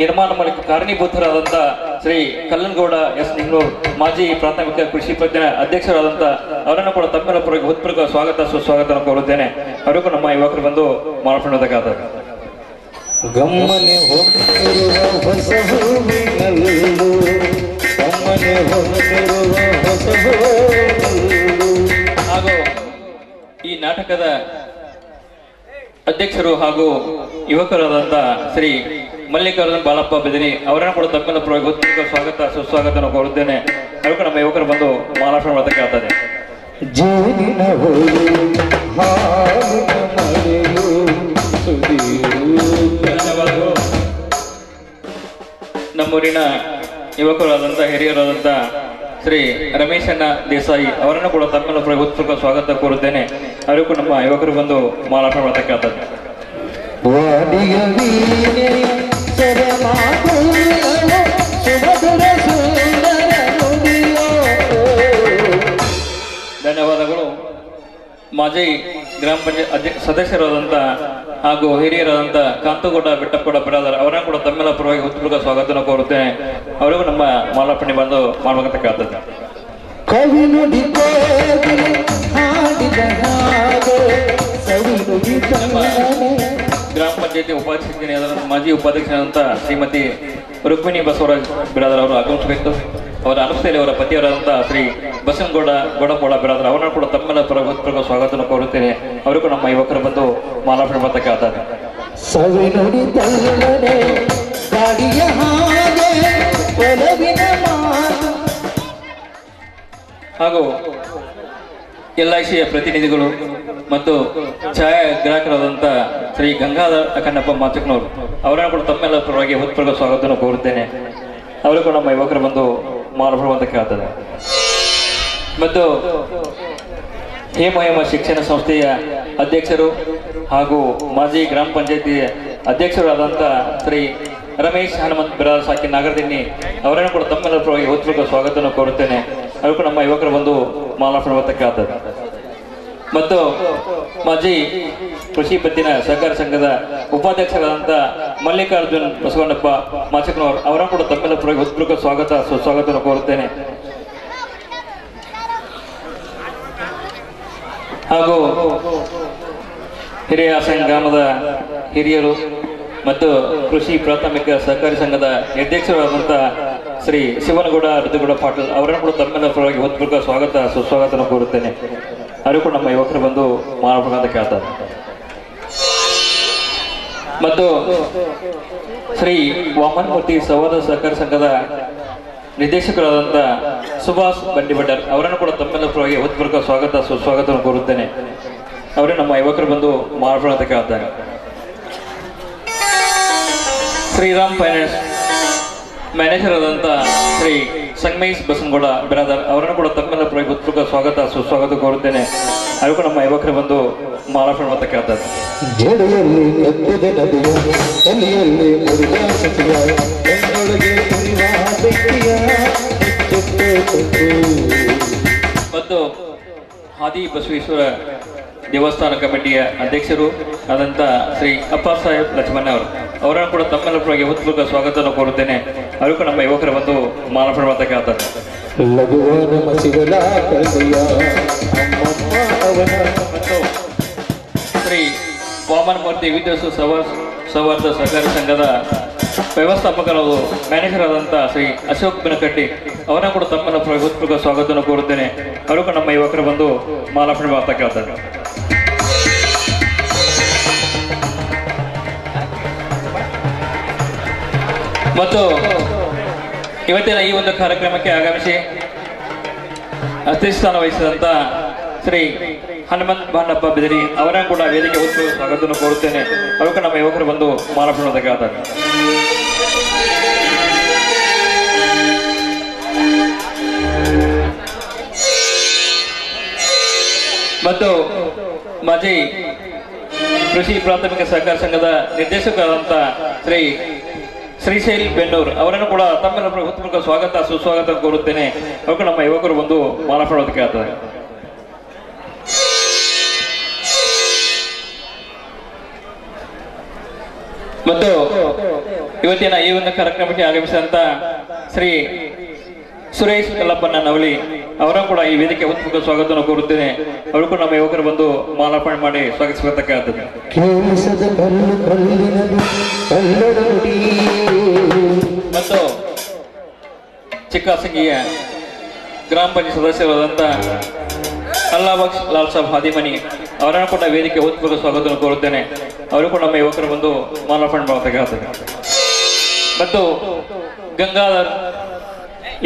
Speaker 3: ನಿರ್ಮಾಣ ಮಾಡಲಿಕ್ಕೆ ಕಾರಣೀಭೂತರಾದಂಥ ಶ್ರೀ ಕಲ್ಲನಗೌಡ ಎಸ್ ನಿಂಗ್ಳೂರ್ ಮಾಜಿ ಪ್ರಾಥಮಿಕ ಕೃಷಿ ಪತ್ತಿನ ಅಧ್ಯಕ್ಷರಾದಂಥ ಅವರನ್ನು ಕೂಡ ತಮ್ಮೆಲ್ಲ ಪರವಾಗಿ ಹೃತ್ಪೂರ್ವಕ ಸ್ವಾಗತ ಸುಸ್ವಾಗತ ಕೋರುತ್ತೇನೆ. ಅವರಿಗೂ ನಮ್ಮ ಯುವಕರು ಬಂದು ಮಾಲಾರ್ಪಣೆಗಾದ
Speaker 2: ಗಮ್ಮನೆ ಹೊತ್ತಿರುವ ಹೊಸ ಹೂವಿನಲ್ಲೂ ಗಮ್ಮನೆ ಹೊತ್ತಿರುವ ಹೊಸ ಹೂವಿನಲ್ಲೂ.
Speaker 3: ಹಾಗೂ ಈ ನಾಟಕದ ಅಧ್ಯಕ್ಷರು ಹಾಗೂ ಯುವಕರಾದಂಥ ಶ್ರೀ ಮಲ್ಲಿಕಾರ್ಜುನ್ ಬಾಳಪ್ಪ ಬೆದರಿ ಅವರನ್ನು ಕೂಡ ತಮ್ಮೆಲ್ಲ ಪರವಾಗಿ ಹೃತ್ಪೂರ್ವಕ ಸ್ವಾಗತ ಸುಸ್ವಾಗತ ಕೋರುತ್ತೇನೆ. ಅವರಿಗೂ ನಮ್ಮ ಯುವಕರು ಬಂದು ಮಾಲಾರ್ಪಣೆ ಮಾಡೋದಕ್ಕೆ ಆಗ್ತದೆ.
Speaker 2: ಜೇನಿನ ಹುಳು ಹಾಲಿನ ಮಳೆಯು
Speaker 3: ಧನ್ಯವಾದಗಳು. ನಮ್ಮೂರಿನ ಯುವಕರಾದಂಥ ಹಿರಿಯರಾದಂಥ ಶ್ರೀ ರಮೇಶಣ್ಣ ದೇಸಾಯಿ ಅವರನ್ನು ಕೂಡ ತಮ್ಮೆಲ್ಲ ಪರವಾಗಿ ಹೃತ್ಪೂರ್ವಕ ಸ್ವಾಗತ ಕೋರುತ್ತೇನೆ. ಅವರಿಗೂ ನಮ್ಮ ಯುವಕರು ಬಂದು ಮಾಲಾರ್ಪಣೆ ಮಾಡೋದಕ್ಕೆ ಆಗ್ತದೆ. ಧನ್ಯವಾದಗಳು. ಮಾಜಿ ಗ್ರಾಮ ಪಂಚಾಯತ್ ಸದಸ್ಯರಾದಂಥ ಹಾಗೂ ಹಿರಿಯರಾದಂಥ ಕಾಂತಗೌಡ ಬೆಟ್ಟಪ್ಪಗೌಡ ಬಿರಾದರ್ ಅವರನ್ನು ಕೂಡ ತಮ್ಮೆಲ್ಲ ಪರವಾಗಿ ಹೃತ್ಪೂರ್ವಕ ಸ್ವಾಗತವನ್ನು ಕೋರುತ್ತೇನೆ. ಅವರಿಗೂ ನಮ್ಮ ಮಾಲಾರ್ಪಣೆ ಬಂದು ಮಾಡಬೇಕಂತ ಆಗ್ತದೆ.
Speaker 2: ಕವಿ ನುಡಿ
Speaker 3: ಗ್ರಾಮ ಪಂಚಾಯತಿ ಉಪಾಧ್ಯಕ್ಷರಾದ ಮಾಜಿ ಉಪಾಧ್ಯಕ್ಷರಾದಂಥ ಶ್ರೀಮತಿ ರುಕ್ಮಿಣಿ ಬಸವರಾಜ್ ಬಿರಾದರ್ ಅವರು ಆಗಮಿಸಬೇಕು. ಅವರ ಅನುಷ್ಠೆಯಲ್ಲಿ ಅವರ ಪತಿಯವರಾದಂಥ ಶ್ರೀ ಬಸವನಗೌಡ ಗೌಡಪೌಡ ಬಿರಾದರ್ ಅವರನ್ನು ಕೂಡ ತಮ್ಮೆಲ್ಲ ಪರವಾಗಿ ಸ್ವಾಗತವನ್ನು ಕೋರುತ್ತೇನೆ. ಅವರಿಗೂ ನಮ್ಮ ಯುವಕರು ಬಂದು ಮಾಲಾರ್ಪಣೆ ಮಾಡೋದಕ್ಕೆ ಆಗ್ತದೆ. ಹಾಗೂ LICಯ ಪ್ರತಿನಿಧಿಗಳು ಮತ್ತು ಛಾಯಾಗ್ರಾಹಕರಾದಂಥ ಶ್ರೀ ಗಂಗಾಧರ ಅಖಂಡಪ್ಪ ಮಾಚಕ್ನವರು ಅವರನ್ನು ಕೂಡ ತಮ್ಮೆಲ್ಲ ಪರವಾಗಿ ಹೃತ್ಪೂರ್ವಕ ಸ್ವಾಗತವನ್ನು ಕೋರುತ್ತೇನೆ. ಅವರಿಗೂ ನಮ್ಮ ಯುವಕರು ಬಂದು ಮಾಲಾರ್ಪಣೆ ಆಗ್ತದೆ. ಮತ್ತು ಹೇಮ ಶಿಕ್ಷಣ ಸಂಸ್ಥೆಯ ಅಧ್ಯಕ್ಷರು ಹಾಗೂ ಮಾಜಿ ಗ್ರಾಮ ಪಂಚಾಯತಿ ಅಧ್ಯಕ್ಷರಾದಂಥ ಶ್ರೀ ರಮೇಶ್ ಹನುಮಂತ್ ಬಿರಾದರ್ ಸಾಕಿನ್ ನಾಗರದಿನ್ನಿ ಅವರನ್ನು ಕೂಡ ತಮ್ಮೆಲ್ಲ ಪರವಾಗಿ ಹೃತ್ಪೂರ್ವಕ ಸ್ವಾಗತವನ್ನು ಕೋರುತ್ತೇನೆ. ಅವರಿಗೂ ನಮ್ಮ ಯುವಕರು ಬಂದು ಮಾಲಾರ್ಪಣೆ ಆಗ್ತದೆ. ಮತ್ತು ಮಾಜಿ ಕೃಷಿ ಪತ್ತಿನ ಸಹಕಾರ ಸಂಘದ ಉಪಾಧ್ಯಕ್ಷರಾದಂಥ ಮಲ್ಲಿಕಾರ್ಜುನ್ ಬಸವಣ್ಣಪ್ಪ ಮಾಚಕ್ನವರು ಅವರನ್ನು ಕೂಡ ತಮ್ಮೆಲ್ಲ ಪರವಾಗಿ ಹೃತ್ಪೂರ್ವಕ ಸ್ವಾಗತ ಸುಸ್ವಾಗತವನ್ನು ಕೋರುತ್ತೇನೆ. ಹಾಗೂ ಹಿರಿಯಾಸಂಗ್ ಗ್ರಾಮದ ಹಿರಿಯರು ಮತ್ತು ಕೃಷಿ ಪ್ರಾಥಮಿಕ ಸಹಕಾರಿ ಸಂಘದ ಅಧ್ಯಕ್ಷರಾದಂಥ ಶ್ರೀ ಶಿವನಗೌಡ ಋತುಗೌಡ ಪಾಟೀಲ್ ಅವರನ್ನು ಕೂಡ ತಮ್ಮೆಲ್ಲ ಪರವಾಗಿ ಹೃತ್ಪೂರ್ವಕ ಸ್ವಾಗತ ಸುಸ್ವಾಗತವನ್ನು ಕೋರುತ್ತೇನೆ. ಅವರಿಗೂ ನಮ್ಮ ಯುವಕರು ಬಂದು ಮಾಲಾರ್ಪಣೆ ಕೇಳ್ತಾರೆ. ಮತ್ತು ಶ್ರೀ ವಾಮನಮೂರ್ತಿ ಸಹೋದರ ಸಹಕಾರಿ ಸಂಘದ ನಿರ್ದೇಶಕರಾದಂಥ ಸುಭಾಷ್ ಬಂಡಿಭಟ್ಟರ್ ಅವರನ್ನು ಕೂಡ ತಮ್ಮೆಲ್ಲ ಪರವಾಗಿ ಹೃತ್ಪೂರ್ವಕ ಸ್ವಾಗತ ಸುಸ್ವಾಗತವನ್ನು ಕೋರುತ್ತೇನೆ. ಅವರೇ ನಮ್ಮ ಯುವಕರು ಬಂದು ಮಾರ್ಪಡೋದಕ್ಕೆ ಆಗ್ತಾರೆ. ಶ್ರೀರಾಮ್ ಫೈನಾನ್ಸ್ ಮ್ಯಾನೇಜರ್ ಆದಂಥ ಶ್ರೀ ಸಂಗಮೇಶ್ ಬಸನಗೌಡ ಬಿರಾದರ್ ಅವರನ್ನು ಕೂಡ ತಮ್ಮೆಲ್ಲ ಪರವಾಗಿ ಹೃತ್ಪೂರ್ವಕ ಸ್ವಾಗತ ಸುಸ್ವಾಗತ ಕೋರುತ್ತೇನೆ. ಅವರಿಗೂ ನಮ್ಮ ಯುವಕರು ಬಂದು ಮಾರ್ಪಡೋದಕ್ಕೆ ಆಗ್ತಾರೆ.
Speaker 2: ಜಡೆಯಲ್ಲಿ ಎತ್ತದ ನದಿಯ ತಲೆಯಲ್ಲಿ ಮುರುಗ ಸತಿಯ ಬೆನ್ನೊಳಗೆ ಕುರಿವ ಬೆಕ್ಕಿಯ
Speaker 3: ಮತ್ತು ಆದಿ ಬಸವೇಶ್ವರ ದೇವಸ್ಥಾನ ಕಮಿಟಿಯ ಅಧ್ಯಕ್ಷರು ಆದಂಥ ಶ್ರೀ ಅಪ್ಪ ಸಾಹೇಬ್ ಲಕ್ಷ್ಮಣ ಅವರು ಅವರನ್ನು ಕೂಡ ತಮ್ಮೆಲ್ಲ ಪರವಾಗಿ ಹೃತ್ಪೂರ್ವಕ ಸ್ವಾಗತವನ್ನು ಕೋರುತ್ತೇನೆ. ಅವರಿಗೂ ನಮ್ಮ ಯುವಕರು ಬಂದು ಮಾರ್ಪಡೋದಕ್ಕೆ ಆಗ್ತಾರೆ.
Speaker 2: ಲಘುವನ ಮಸಿಗಳ ಕಳೆಯ ಅಮ್ಮಮ್ಮ ಅವನ
Speaker 3: ಮತ್ತು ಶ್ರೀ ವಾಮನ್ ಮೂರ್ತಿ ವಿದ್ಯುತ್ ಸೌಹಾರ್ದ ಸಹಕಾರಿ ಸಂಘದ ವ್ಯವಸ್ಥಾಪಕರು ಮ್ಯಾನೇಜರ್ ಆದಂಥ ಶ್ರೀ ಅಶೋಕ್ ಬಿನಕಟ್ಟಿ ಅವರನ್ನು ಕೂಡ ತಮ್ಮೆಲ್ಲ ಪರವಾಗಿ ಹೃತ್ಪೂರ್ವಕ ಸ್ವಾಗತವನ್ನು ಕೋರುತ್ತೇನೆ. ಅವರಿಗೂ ನಮ್ಮ ಯುವಕರು ಬಂದು ಮಾಲಾರ್ಪಣೆ ಮಾಡ್ತಕ್ಕೆ ಆಗ್ತಾರೆ. ಮತ್ತು ಇವತ್ತಿನ ಈ ಒಂದು ಕಾರ್ಯಕ್ರಮಕ್ಕೆ ಆಗಮಿಸಿ ಅಧ್ಯಕ್ಷಸ್ಥಾನ ವಹಿಸಿದಂಥ ಶ್ರೀ ಹನುಮಂತ್ ಬಾಂಡಪ್ಪ ಬಿದಿರಿ ಅವರನ್ನು ಕೂಡ ವೇದಿಕೆ ಹೊತ್ತು ಸ್ವಾಗತವನ್ನು ಕೋರುತ್ತೇನೆ. ಅವಕ್ಕೆ ನಮ್ಮ ಯುವಕರು ಬಂದು ಮಾಲಾರ್ಪಣೆಗೆ ಆಗ್ತಾರೆ. ಮತ್ತು ಮಾಜಿ ಕೃಷಿ ಪ್ರಾಥಮಿಕ ಸಹಕಾರ ಸಂಘದ ನಿರ್ದೇಶಕರಾದಂಥ ಶ್ರೀ ಶ್ರೀಶೈಲ್ ಬೆನ್ನೂರ್ ಅವರನ್ನು ಕೂಡ ತಮ್ಮೆಲ್ಲ ಹೃತ್ಪೂರ್ವಕ ಸ್ವಾಗತ ಸುಸ್ವಾಗತ ಕೋರುತ್ತೇನೆ. ಅವಕ್ಕೆ ನಮ್ಮ ಯುವಕರು ಬಂದು ಮಾಲಾರ್ಪಣೆಗೆ ಆಗ್ತಾರೆ. ಮತ್ತು ಇವತ್ತಿನ ಈ ಒಂದು ಕಾರ್ಯಕ್ರಮಕ್ಕೆ ಆಗಮಿಸಿದಂತ ಶ್ರೀ ಸುರೇಶ್ ಕಲ್ಲಪ್ಪನ ನವಲಿ ಅವರನ್ನು ಕೂಡ ಈ ವೇದಿಕೆ ಹೃತ್ಪೂರ್ವಕ ಸ್ವಾಗತವನ್ನು ಕೋರುತ್ತೇನೆ. ಅವರು ಕೂಡ ನಮ್ಮ ಯುವಕರು ಬಂದು ಮಾಲಾರ್ಪಣೆ ಮಾಡಿ ಸ್ವಾಗತಿಸಬೇಕಾಗುತ್ತದೆ. ಮತ್ತು ಚಿಕ್ಕಸಂಗಿಯ ಗ್ರಾಮ ಪಂಚಾಯತ್ ಸದಸ್ಯರಾದಂಥ ಅಲ್ಲಾಬಕ್ಷ್ ಲಾಲ್ ಸಾಬ್ ಹಾದಿಮನಿ ಅವರನ್ನು ಕೂಡ ವೇದಿಕೆ ಹೃತ್ಪೂರ್ವಕ ಸ್ವಾಗತವನ್ನು ಕೋರುತ್ತೇನೆ. ಅವರು ಕೂಡ ನಮ್ಮ ಯುವಕರು ಬಂದು ಮಾಲಾರ್ಪಣೆ ಮಾಡಬೇಕಾಗುತ್ತದೆ. ಮತ್ತು ಗಂಗಾಧರ್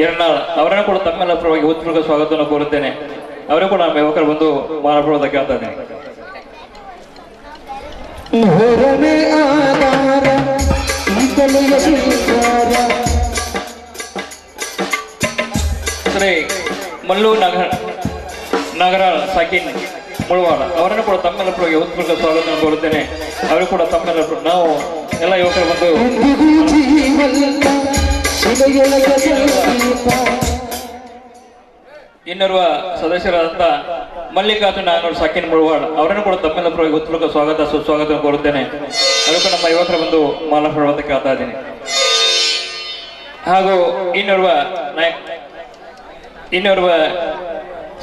Speaker 3: ಎರನಾಳ್ ಅವರನ್ನು ಕೂಡ ತಮ್ಮೆಲ್ಲ ಪರವಾಗಿ ಹೃತ್ಪೂರ್ವಕ ಸ್ವಾಗತವನ್ನು ಕೋರುತ್ತೇನೆ. ಅವರು ಕೂಡ ನಮ್ಮ ಯುವಕರು ಬಂದು ಮಾಲಾರ್ಪಣೆಗೆ ಆಗ್ತದೆ. ಶ್ರೀ ಮಲ್ಲು ನಾಗರಾಳ್ ಸಾಕಿನ್ ಮುಳವಾಡ ಅವರನ್ನು ಕೂಡ ತಮ್ಮೆಲ್ಲ ಪರವಾಗಿ ಹೃತ್ಪೂರ್ವಕ ಸ್ವಾಗತವನ್ನು ಕೋರುತ್ತೇನೆ. ಅವರು ಕೂಡ ತಮ್ಮೆಲ್ಲ ನಾವು ಎಲ್ಲ ಯುವಕರು ಬಂದು ಇನ್ನೋರ್ವ ಸದಸ್ಯರಾದಂಥ ಮಲ್ಲಿಕಾರ್ಜುನ ನಾಗರಾಳ್ ಸಾಕಿನ್ ಮುಳವಾಡ್ ಅವರನ್ನು ಕೂಡ ತಮ್ಮೆಲ್ಲ ಪರವಾಗಿ ಹೃತ್ಪೂರ್ವಕ ಸ್ವಾಗತ ಸುಸ್ವಾಗತ ಕೋರುತ್ತೇನೆ. ಅದಕ್ಕೂ ನಮ್ಮ ಯುವಕರು ಬಂದು ಮಾಲಾರ್ಪಣೆ ಆಗ್ತಾ ಇದ್ದೀನಿ. ಹಾಗೂ ಇನ್ನೋರ್ವ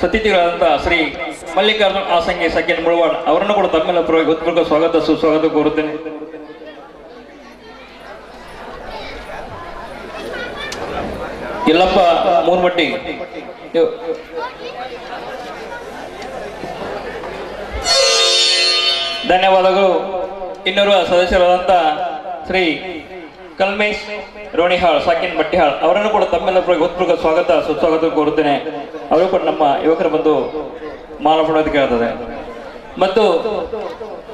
Speaker 3: ಸತಿಥಿಗಳಾದಂಥ ಶ್ರೀ ಮಲ್ಲಿಕಾರ್ಜುನ್ ಆಸಂಗಿ ಸಾಕಿನ್ ಮುಳವಾಡ್ ಅವರನ್ನು ಕೂಡ ತಮ್ಮೆಲ್ಲ ಪರವಾಗಿ ಹೃತ್ಪೂರ್ವಕ ಸ್ವಾಗತ ಸುಸ್ವಾಗತ ಕೋರುತ್ತೇನೆ. ಯಲ್ಲಪ್ಪ ಮೂರ್ಮಟ್ಟಿ ಧನ್ಯವಾದಗಳು. ಇನ್ನೋರ್ವ ಸದಸ್ಯರಾದಂಥ ಶ್ರೀ ಕಲ್ಮೇಶ್ ರೋಣಿಹಾಳ್ ಸಾಕಿನ್ ಮಟ್ಟಿಹಾಳ್ ಅವರನ್ನು ಕೂಡ ತಮ್ಮೆಲ್ಲ ಹೃತ್ಪೂರ್ವಕ ಸ್ವಾಗತ ಸುಸ್ವಾಗತ ಕೋರುತ್ತೇನೆ. ಅವರು ಕೂಡ ನಮ್ಮ ಯುವಕರು ಬಂದು ಮಾಲಾರ್ಪಣೆಗೆ ಆಗ್ತದೆ. ಮತ್ತು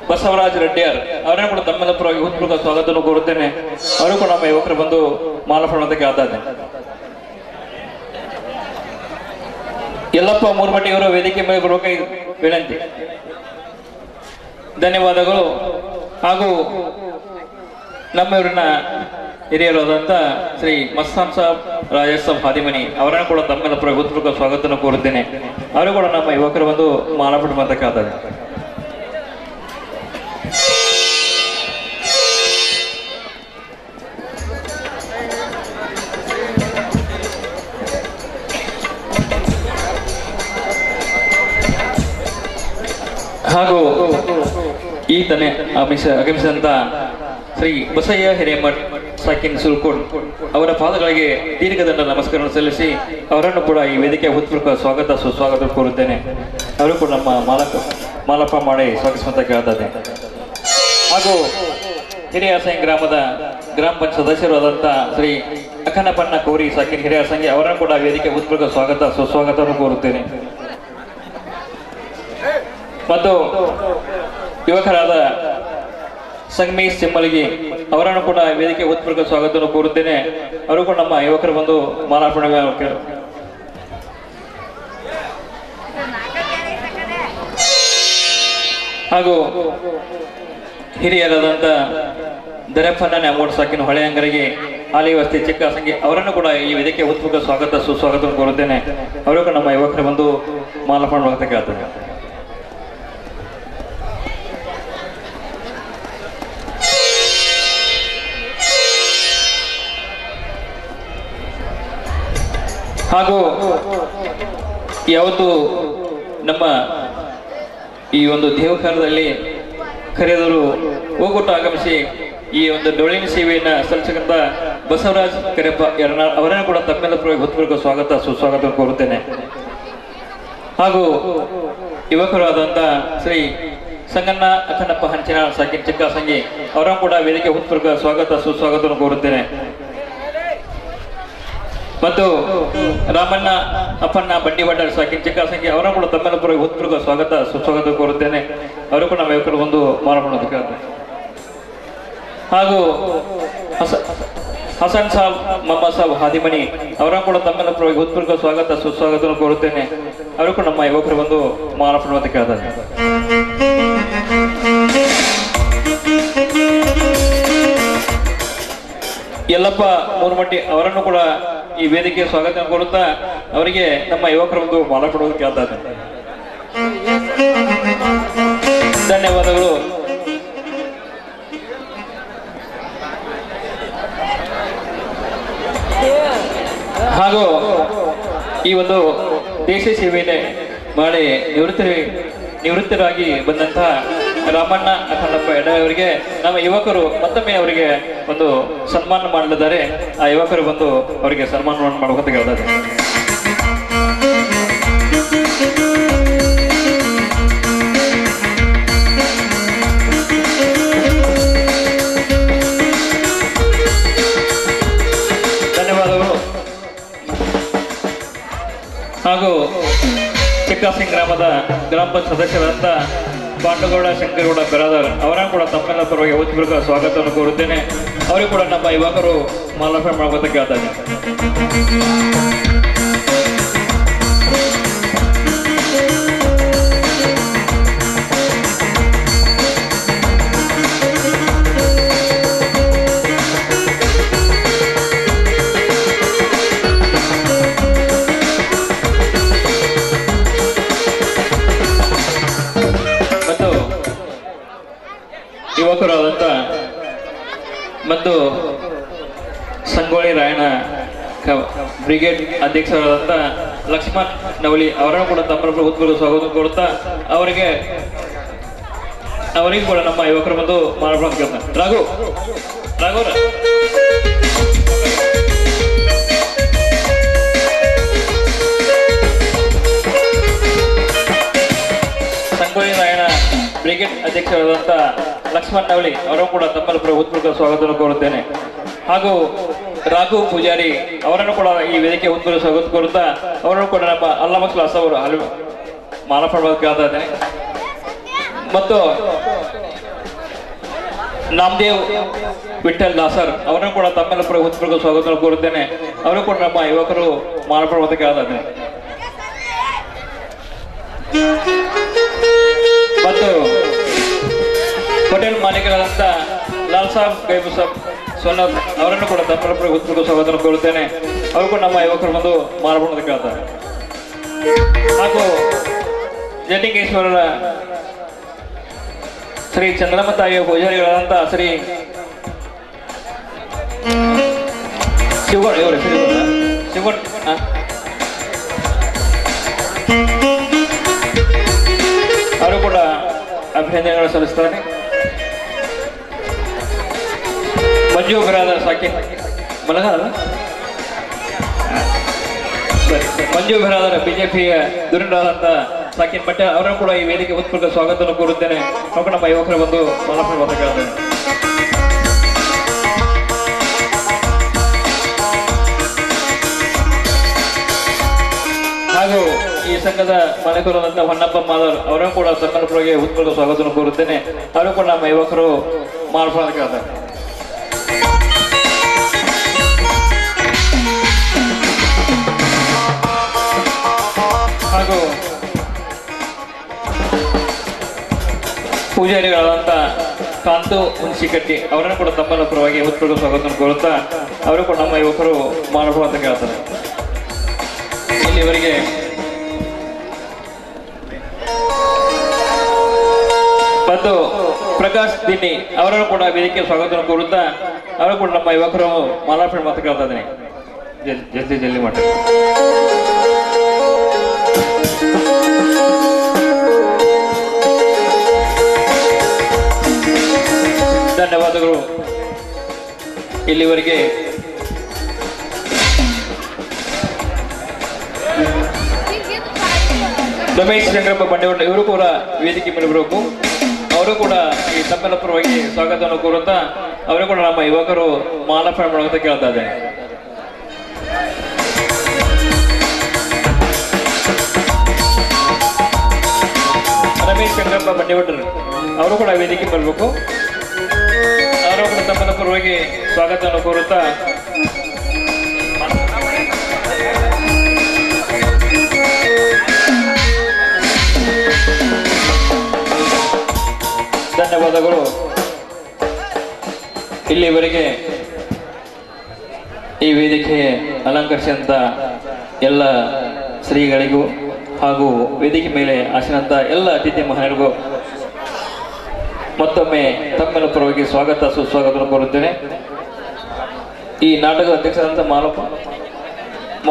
Speaker 3: ಬಸವರಾಜ್ ರೆಡ್ಡಿಯಾರ್ ಅವರನ್ನು ಕೂಡ ತಮ್ಮೆಲ್ಲ ಪರವಾಗಿ ಹೃತ್ಪೂರ್ವಕ ಸ್ವಾಗತವನ್ನು ಕೋರುತ್ತೇನೆ. ಅವರು ಕೂಡ ನಮ್ಮ ಯುವಕರು ಬಂದು ಮಾಲಾರ್ಪಣೆಗೆ ಆಗ್ತದೆ. ಯಲ್ಲಪ್ಪ ಮೂರ್ಮಟ್ಟಿ ಅವರು ವೇದಿಕೆ ಮೇಲೆ ಬರಬೇಕಾಗಿ ವಿನಂತಿ. ಧನ್ಯವಾದಗಳು. ಹಾಗೂ ನಮ್ಮೂರಿನ ಹಿರಿಯರಾದಂಥ ಶ್ರೀ ಮಸ್ತಾನ್ ಸಾಬ್ ರಾಜೇಶ್ ಸಾಬ್ ಹಾದಿಮನಿ ಅವರನ್ನು ಕೂಡ ತಮ್ಮೆಲ್ಲ ಪರವಾಗಿ ಹೃತ್ಪೂರ್ವಕ ಸ್ವಾಗತವನ್ನು ಕೋರುತ್ತೇನೆ. ಅವರು ಕೂಡ ನಮ್ಮ ಯುವಕರು ಬಂದು ಮಾಲಾರ್ಪಣೆ ಮಾಡಬೇಕಾಗ್ತದೆ. ಹಾಗೂ ಈ ತನೆ ಆಗಮಿಸಿದಂತ ಶ್ರೀ ಬಸಯ್ಯ ಹಿರೇಮಠ್ ಸಾಕಿನ್ ಸುಲ್ಕೋಡ್ ಅವರ ಪಾದಗಳಿಗೆ ದೀರ್ಘದಂಡ ನಮಸ್ಕಾರ ಸಲ್ಲಿಸಿ ಅವರನ್ನು ಕೂಡ ಈ ವೇದಿಕೆ ಹೃತ್ಪೂರ್ವಕ ಸ್ವಾಗತ ಸುಸ್ವಾಗತ ಕೋರುತ್ತೇನೆ. ಅವರು ಕೂಡ ನಮ್ಮ ಮಾಲಾರ್ಪಣೆ ಮಾಡಿ ಸ್ವಾಗತಿಸುವಂತ ಕೇಳ್ತದೆ. ಹಾಗೂ ಹಿರಿಯಾಸಂಗಿ ಗ್ರಾಮದ ಗ್ರಾಮ ಪಂಚಾಯತ್ ಸದಸ್ಯರಾದಂಥ ಶ್ರೀ ಅಖನಪಣ್ಣ ಕೋರಿ ಸಾಕಿನ ಹಿರಿಯ ಸಂಘ ಅವರನ್ನು ಕೂಡ ವೇದಿಕೆ ಉತ್ಪೂರ್ವಕ ಸ್ವಾಗತ ಸುಸ್ವಾಗತವನ್ನು ಕೋರುತ್ತೇನೆ. ಮತ್ತು ಯುವಕರಾದ ಸಂಗಮೇಶ್ ಸಿಮ್ಮಲಿಗಿ ಅವರನ್ನು ಕೂಡ ವೇದಿಕೆ ಉತ್ಪೂರ್ವಕ ಸ್ವಾಗತವನ್ನು ಕೋರುತ್ತೇನೆ. ಅವರು ಕೂಡ ನಮ್ಮ ಯುವಕರು ಬಂದು ಮಾಲಾರ್ಪಣೆ ಹಾಗೂ ಹಿರಿಯರಾದಂಥ ದರಪ್ಪಣ್ಣನೆ ಅಮೋಡ್ ಸಾಕಿನ ಹೊಳೆ ಅಂಗರಿಗೆ ಹಾಲಿ ವಸ್ತಿ ಚಿಕ್ಕ ಸಂಖ್ಯೆ ಅವರನ್ನು ಕೂಡ ಈ ವೇದಿಕೆ ಉತ್ಪೂರ್ವಕ ಸ್ವಾಗತ ಸುಸ್ವಾಗತವನ್ನು ಕೋರುತ್ತೇನೆ. ಅವರು ಕೂಡ ನಮ್ಮ ಯುವಕರು ಬಂದು ಮಾಲಾರ್ಪಣೆ ಮಾಡ್ತಾ ಕೇಳ್ತಾರೆ. ಹಾಗೂ ಯಾವತ್ತು ನಮ್ಮ ಈ ಒಂದು ದೇವಕಾರದಲ್ಲಿ ಕರೆದರು ಹೋಗೊಟ್ಟು ಆಗಮಿಸಿ ಈ ಒಂದು ಡೊಳ್ಳಿನ ಸೇವೆಯನ್ನು ಸಲ್ಲಿಸತಕ್ಕಂಥ ಬಸವರಾಜ್ ಕರೆಪ್ಪ ಯರನಾಳ್ ಅವರನ್ನು ಕೂಡ ತಮ್ಮೆಲ್ಲ ಉತ್ಪೂರ್ವಕ ಸ್ವಾಗತ ಸುಸ್ವಾಗತ ಕೋರುತ್ತೇನೆ. ಹಾಗೂ ಯುವಕರಾದಂಥ ಶ್ರೀ ಸಂಗಣ್ಣ ಅಕ್ಕನಪ್ಪ ಹಂಚಿನಾಳ್ ಸಾಕಿನ ಚಿಕ್ಕ ಸಂಗಿ ಅವರನ್ನು ಕೂಡ ವೇದಿಕೆ ಉತ್ಪೂರ್ವಕ ಸ್ವಾಗತ ಸುಸ್ವಾಗತವನ್ನು ಕೋರುತ್ತೇನೆ. ಮತ್ತು ರಾಮಣ್ಣ ಅಪ್ಪಣ್ಣ ಬಂಡಿವಾಡ ಸಾಕಿನ ಚಿಕ್ಕ ಸಂಖ್ಯೆ ಅವರನ್ನು ಕೂಡ ತಮ್ಮೆಲ್ಲ ಉತ್ಪೂರ್ವಕ ಸ್ವಾಗತ ಸುಸ್ವಾಗತ ಕೋರುತ್ತೇನೆ. ಅವರು ಕೂಡ ನಮ್ಮ ಯುವಕರು ಒಂದು ಮಾಲಾರ್ಪಣೆ. ಹಾಗೂ ಹಸನ್ ಸಾಬ್ ಮೊಹಮ್ಮದ್ ಸಾಬ್ ಹಾದಿಮನಿ ಅವರನ್ನು ಕೂಡ ತಮ್ಮೆಲ್ಲ ಉತ್ಪೂರ್ವಕ ಸ್ವಾಗತ ಸುಸ್ವಾಗತ ಕೋರುತ್ತೇನೆ. ಅವರು ಕೂಡ ನಮ್ಮ ಯುವಕರು ಬಂದು ಮಾಲಾರ್ಪಣೆ ಕೇಳ್ತಾರೆ. ಯಲ್ಲಪ್ಪ ಮೂರ್ಮಟ್ಟಿ ಅವರನ್ನು ಕೂಡ ಈ ವೇದಿಕೆ ಸ್ವಾಗತ ಕೋರುತ್ತಾ ಅವರಿಗೆ ನಮ್ಮ ಯುವಕರು ಒಂದು ಮಾಲಾರ್ಪಣೆ ಕೇಳ್ತಾರೆ. ಧನ್ಯವಾದಗಳು. ಹಾಗೂ ಈ ಒಂದು ದೇಶ ಸೇವೆಯನ್ನೇ ಮಾಡಿ ನಿವೃತ್ತರಾಗಿ ಬಂದಂತಹ ರಾಮಣ್ಣ ಅಖಂಡಪ್ಪ ಅವರಿಗೆ ನಮ್ಮ ಯುವಕರು ಮತ್ತೊಮ್ಮೆ ಅವರಿಗೆ ಒಂದು ಸನ್ಮಾನ ಮಾಡಲಿದ್ದಾರೆ. ಆ ಯುವಕರು ಬಂದು ಅವರಿಗೆ ಸನ್ಮಾನ ಮಾಡಬೇಕಂತ ಹೇಳ್ತಾರೆ. ಧನ್ಯವಾದಗಳು. ಹಾಗೂ ಚಿಕ್ಕಸಿಂಗ್ ಗ್ರಾಮದ ಗ್ರಾಮ ಪಂಚಾಯತ್ ಸದಸ್ಯರಾದಂಥ ಪಾಂಡುಗೌಡ ಶಂಕರಗೌಡ ಬಿರಾದರ್ ಅವರನ್ನು ಕೂಡ ತಮ್ಮೆಲ್ಲ ಪರವಾಗಿ ಉತ್ಪೂರ್ವಕ ಸ್ವಾಗತವನ್ನು ಕೋರುತ್ತೇನೆ. ಅವರಿಗೂ ಕೂಡ ನಮ್ಮ ಯುವಕರು ಮಾಲಾರ್ಪಣೆ ಮಾಡಬೇಕಂತ ಕೇಳ್ತಾರೆ. ಯುವಕರಾದಂಥ ಮತ್ತು ಸಂಗೊಳ್ಳಿ ರಾಯಣ್ಣ ಬ್ರಿಗೇಡ್ ಅಧ್ಯಕ್ಷರಾದಂಥ ಲಕ್ಷ್ಮಣ್ ನವಲಿ ಅವರನ್ನು ಕೂಡ ತಮ್ಮ ಉತ್ಪೂರ್ವಕ ಸ್ವಾಗತ ಕೊಡುತ್ತಾ ಅವರಿಗೂ ಕೂಡ ನಮ್ಮ ಯುವಕರು ಬಂದು ಮಾಲಾರ್ಪಣೆ ಕೇಳ್ತಾರೆ. ರಾಘವ್ರ ಸಂಗೊಳ್ಳಿ ರಾಯಣ್ಣ ಬ್ರಿಗೇಡ್ ಅಧ್ಯಕ್ಷರಾದಂಥ ಲಕ್ಷ್ಮಣ್ ನವಲಿ ಅವರನ್ನು ಕೂಡ ತಮ್ಮಲ್ಲಿ ಉತ್ಪೂರ್ವಕ ಸ್ವಾಗತವನ್ನು ಕೋರುತ್ತೇನೆ. ಹಾಗೂ ರಾಘು ಪೂಜಾರಿ ಅವರನ್ನು ಕೂಡ ಈ ವೇದಿಕೆ ಉತ್ಪೂರ್ವಕ ಸ್ವಾಗತ ಕೋರುತ್ತಾ ಅವರನ್ನು ಕೂಡ ನಮ್ಮ ಅಲ್ಲಮ ಕ್ಲಾಸ್ ಅವರು ಮಾಲಾರ್ಪಣೆ ಕೇಳ್ತಾ ಇದ್ದೇನೆ. ಮತ್ತು ನಾಮದೇವ್ ವಿಠಲ್ ದಾಸರ್ ಅವರನ್ನು ಕೂಡ ತಮ್ಮೆಲ್ಲ ಉತ್ಪೂರ್ವಕ ಸ್ವಾಗತವನ್ನು ಕೋರುತ್ತೇನೆ. ಅವರು ಕೂಡ ನಮ್ಮ ಯುವಕರು ಮಾಲಾರ್ಪಣೆ ಕೇಳ್ತಾ ಇದ್ದೇನೆ. ಮತ್ತು ಹೋಟೆಲ್ ಮಾಲೀಕರಾದಂಥ ಲಾಲ್ ಸಾಬ್ ಗೈಬು ಸಾಬ್ ಸೋನಾಥ್ ಅವರನ್ನು ಕೂಡ ತಮ್ಮ ಉತ್ಪೂರ್ವಕ ಸ್ವಾಗತ ಕೋರುತ್ತೇನೆ. ಅವರು ಕೂಡ ನಮ್ಮ ಯುವಕರು ಬಂದು ಮಾಲಾರ್ಪಣೆ ಕೇಳ್ತಾರೆ. ಹಾಗೂ ಜಟಿಂಗೇಶ್ವರರ ಶ್ರೀ ಚಂದ್ರಮ್ಮ ತಾಯಿಯ ಪೂಜಾರಿಗಳಾದಂಥ ಶ್ರೀ ಶಿವಗೌಡ ಇವರು ಶಿವಗೌಡ ಅವರು ಕೂಡ ಅಭಿನಂದನೆಗಳು ಸಲ್ಲಿಸ್ತಾರೆ. ಮಂಜು ಬಿರಾದರ್ ಸಾಕಿ ಮಂಜು ಬಿರಾದರ್ ಬಿಜೆಪಿಯ ದುರಂಡರಾದಂಥ ಸಾಕಿನ್ ಭಟ್ ಅವರನ್ನು ಕೂಡ ಈ ವೇದಿಕೆ ಉತ್ಪೂರ್ವಕ ಸ್ವಾಗತವನ್ನು ಕೋರುತ್ತೇನೆ. ಅವರು ನಮ್ಮ ಯುವಕರು ಬಂದು ಮಾಲಾರ್ಪಣೆ ಮಾಡ್ತಾ ಕೇಳ್ತೇನೆ. ಹಾಗೂ ಈ ಸಂಘದ ಮಾಲೀಕರಾದಂತಹ ಹೊನ್ನಪ್ಪ ಮಾದರ್ ಅವರನ್ನು ಕೂಡ ತಮ್ಮಲ್ಲಿ ಉತ್ಪೂರ್ವ ಸ್ವಾಗತವನ್ನು ಕೋರುತ್ತೇನೆ. ಅವರು ಕೂಡ ನಮ್ಮ ಯುವಕರು ಮಾರ್ಪಾಡ ಕೇಳ್ತಾರೆ. ಹಾಗೂ ಪೂಜಾರಿಗಳಾದಂಥ ಕಾಂತು ಹುಣಸಿಕಟ್ಟಿ ಅವರನ್ನು ಕೂಡ ತಮ್ಮಲ್ಲ ಪರವಾಗಿ ಉತ್ಪೂರ್ವ ಸ್ವಾಗತವನ್ನು ಕೋರುತ್ತಾ ಅವರು ಕೂಡ ನಮ್ಮ ಯುವಕರು ಮಾರ್ಪಾಡ ಅಂತ ಕೇಳ್ತಾರೆ. ಇಲ್ಲಿವರೆಗೆ ಮತ್ತು ಪ್ರಕಾಶ್ ದಿನ್ನಿ ಅವರನ್ನು ಕೂಡ ವೇದಿಕೆ ಸ್ವಾಗತವನ್ನು ಕೋರುತ್ತಾ ಅವರು ಕೂಡ ನಮ್ಮ ಯುವಕರು ಮಾಲಾರ್ಪಣೆ ಮಾತು ಕೇಳ್ತಾ ಇದ್ದೇನೆ. ಜಲ್ದಿ ಮಾಡಿ. ಧನ್ಯವಾದಗಳು. ಇಲ್ಲಿವರೆಗೆ ರಮೇಶ್ ಚಂದ್ರಪ್ಪ ಬಂಡೇಗೌಡ ಇವರು ಕೂಡ ವೇದಿಕೆ ಮೇಲೆ ಬರಬೇಕು. ಅವರು ಕೂಡ ಈ ತಮ್ಮೆಲ್ಲ ಪರವಾಗಿ ಸ್ವಾಗತವನ್ನು ಕೋರುತ್ತಾ ಅವರು ಕೂಡ ನಮ್ಮ ಯುವಕರು ಮಾಲಾರ್ಪಣೆ ಮಾಡುವಂತ ಕೇಳ್ತಾ ಇದ್ದೇನೆ. ರಮೇಶ್ ಚಂದ್ರಪ್ಪ ಬಂಡೇಗೌಡರು ಅವರು ಕೂಡ ವೇದಿಕೆ ಬರಬೇಕು. ಅವರು ಕೂಡ ತಮ್ಮೆಲ್ಲ ಪರವಾಗಿ ಸ್ವಾಗತವನ್ನು ಕೋರುತ್ತಾ ಧನ್ಯವಾದಗಳು. ಇಲ್ಲಿವರೆಗೆ ಈ ವೇದಿಕೆ ಅಲಂಕರಿಸಿದಂಥ ಎಲ್ಲ ಶ್ರೀಗಳಿಗೂ ಹಾಗೂ ವೇದಿಕೆ ಮೇಲೆ ಆಸೀನಂತ ಎಲ್ಲ ಅತಿಥಿ ಮಹಿಳೆಯರಿಗೂ ಮತ್ತೊಮ್ಮೆ ತಮ್ಮೆಲ್ಲ ಪರವಾಗಿ ಸ್ವಾಗತ ಸುಸ್ವಾಗತವನ್ನು ಕೋರುತ್ತೇನೆ. ಈ ನಾಟಕದ ಅಧ್ಯಕ್ಷರಾದಂಥ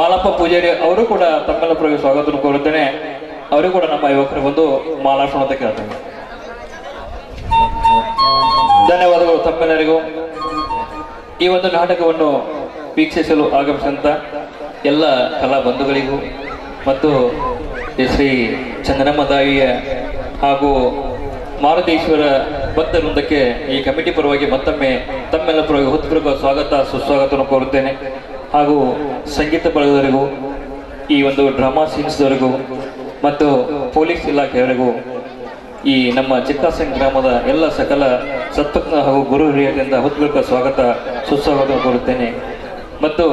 Speaker 3: ಮಾಲಪ್ಪ ಪೂಜಾರಿ ಅವರು ಕೂಡ ತಮ್ಮೆಲ್ಲ ಪರವಾಗಿ ಸ್ವಾಗತವನ್ನು ಕೋರುತ್ತೇನೆ. ಅವರು ಕೂಡ ನಮ್ಮ ಯುವಕರು ಬಂದು ಮಾಲಾರ್ಪಣೆ ಅಂತ ಕೇಳ್ತೇನೆ. ಧನ್ಯವಾದಗಳು ತಮ್ಮೆಲ್ಲರಿಗೂ. ಈ ಒಂದು ನಾಟಕವನ್ನು ವೀಕ್ಷಿಸಲು ಆಗಮಿಸಿದಂಥ ಎಲ್ಲ ಕಲಾ ಬಂಧುಗಳಿಗೂ ಮತ್ತು ಶ್ರೀ ಚಂದನಮ್ಮ ದಾವಿಯ ಹಾಗೂ ಮಾರುತೇಶ್ವರ ಭಕ್ತ ವೃಂದಕ್ಕೆ ಈ ಕಮಿಟಿ ಪರವಾಗಿ ಮತ್ತೊಮ್ಮೆ ತಮ್ಮೆಲ್ಲ ಪರವಾಗಿ ಹೃತ್ಪೂರ್ವಕ ಸ್ವಾಗತ ಸುಸ್ವಾಗತವನ್ನು ಕೋರುತ್ತೇನೆ. ಹಾಗೂ ಸಂಗೀತ ಬಳಗದವರಿಗೂ ಈ ಒಂದು ಡ್ರಾಮಾ ಸೀನ್ಸ್ದವರಿಗೂ ಮತ್ತು ಪೊಲೀಸ್ ಇಲಾಖೆಯವರಿಗೂ ಈ ನಮ್ಮ ಚಿಕ್ಕಾಸಂಗ್ ಗ್ರಾಮದ ಎಲ್ಲ ಸಕಲ ಸತ್ಪತ್ನ ಹಾಗೂ ಗುರು ಹಿರಿಯರಿಂದ ಹೃತ್ಪೂರ್ವಕ ಸ್ವಾಗತ ಸುಸ್ವಾಗತವನ್ನು ಕೋರುತ್ತೇನೆ. ಮತ್ತು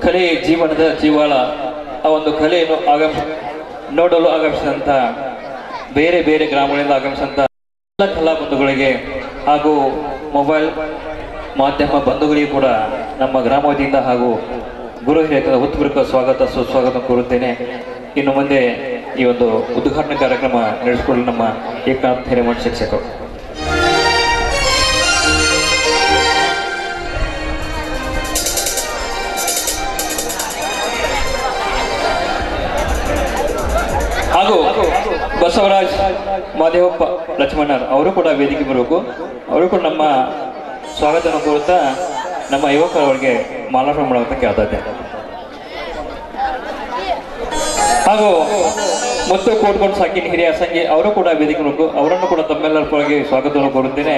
Speaker 3: ಕಲೆ ಜೀವನದ ಜೀವಾಳ ಆ ಒಂದು ಕಲೆಯನ್ನು ನೋಡಲು ಆಗಮಿಸಿದಂಥ ಬೇರೆ ಬೇರೆ ಗ್ರಾಮಗಳಿಂದ ಆಗಮಿಸಿದಂಥ ಎಲ್ಲ ಕಲಾ ಬಂಧುಗಳಿಗೆ ಹಾಗೂ ಮೊಬೈಲ್ ಮಾಧ್ಯಮ ಬಂಧುಗಳಿಗೂ ಕೂಡ ನಮ್ಮ ಗ್ರಾಮ ವತಿಯಿಂದ ಹಾಗೂ ಗುರು ಹಿರಿಯರಿಂದ ಹೃತ್ಪೂರ್ವಕ ಸ್ವಾಗತ ಸುಸ್ವಾಗತ ಕೋರುತ್ತೇನೆ. ಇನ್ನು ಮುಂದೆ ಈ ಒಂದು ಉದ್ಘಾಟನಾ ಕಾರ್ಯಕ್ರಮ ನಡೆಸಿಕೊಳ್ಳಲು ನಮ್ಮ ಏಕನಾಥ್ ಹಿರೇಮಠ ಶಿಕ್ಷಕರು. ಹಾಗೂ ಬಸವರಾಜ್ ಮಾದೇವಪ್ಪ ಲಕ್ಷ್ಮಣರ್ ಅವರು ಕೂಡ ವೇದಿಕೆ ಬರಬೇಕು. ಅವರು ಕೂಡ ನಮ್ಮ ಸ್ವಾಗತವನ್ನು ಕೋರುತ್ತಾ ನಮ್ಮ ಯುವಕರವರಿಗೆ ಮಾಲಾರ್ಪಣೆ ಮಾಡುವಂತ ಕೇಳ್ತಾ ಇದ್ದೇನೆ. ಹಾಗೂ ಮುತ್ತು ಕೋಟ್ಕೊಂಡು ಸಾಕಿನ ಹಿರಿಯ ಸಂಘಿ ಅವರು ಕೂಡ ವೇದಿಕೆ ಬರಬೇಕು. ಅವರನ್ನು ಕೂಡ ತಮ್ಮೆಲ್ಲರ ಪರವಾಗಿ ಸ್ವಾಗತವನ್ನು ಕೋರುತ್ತೇನೆ.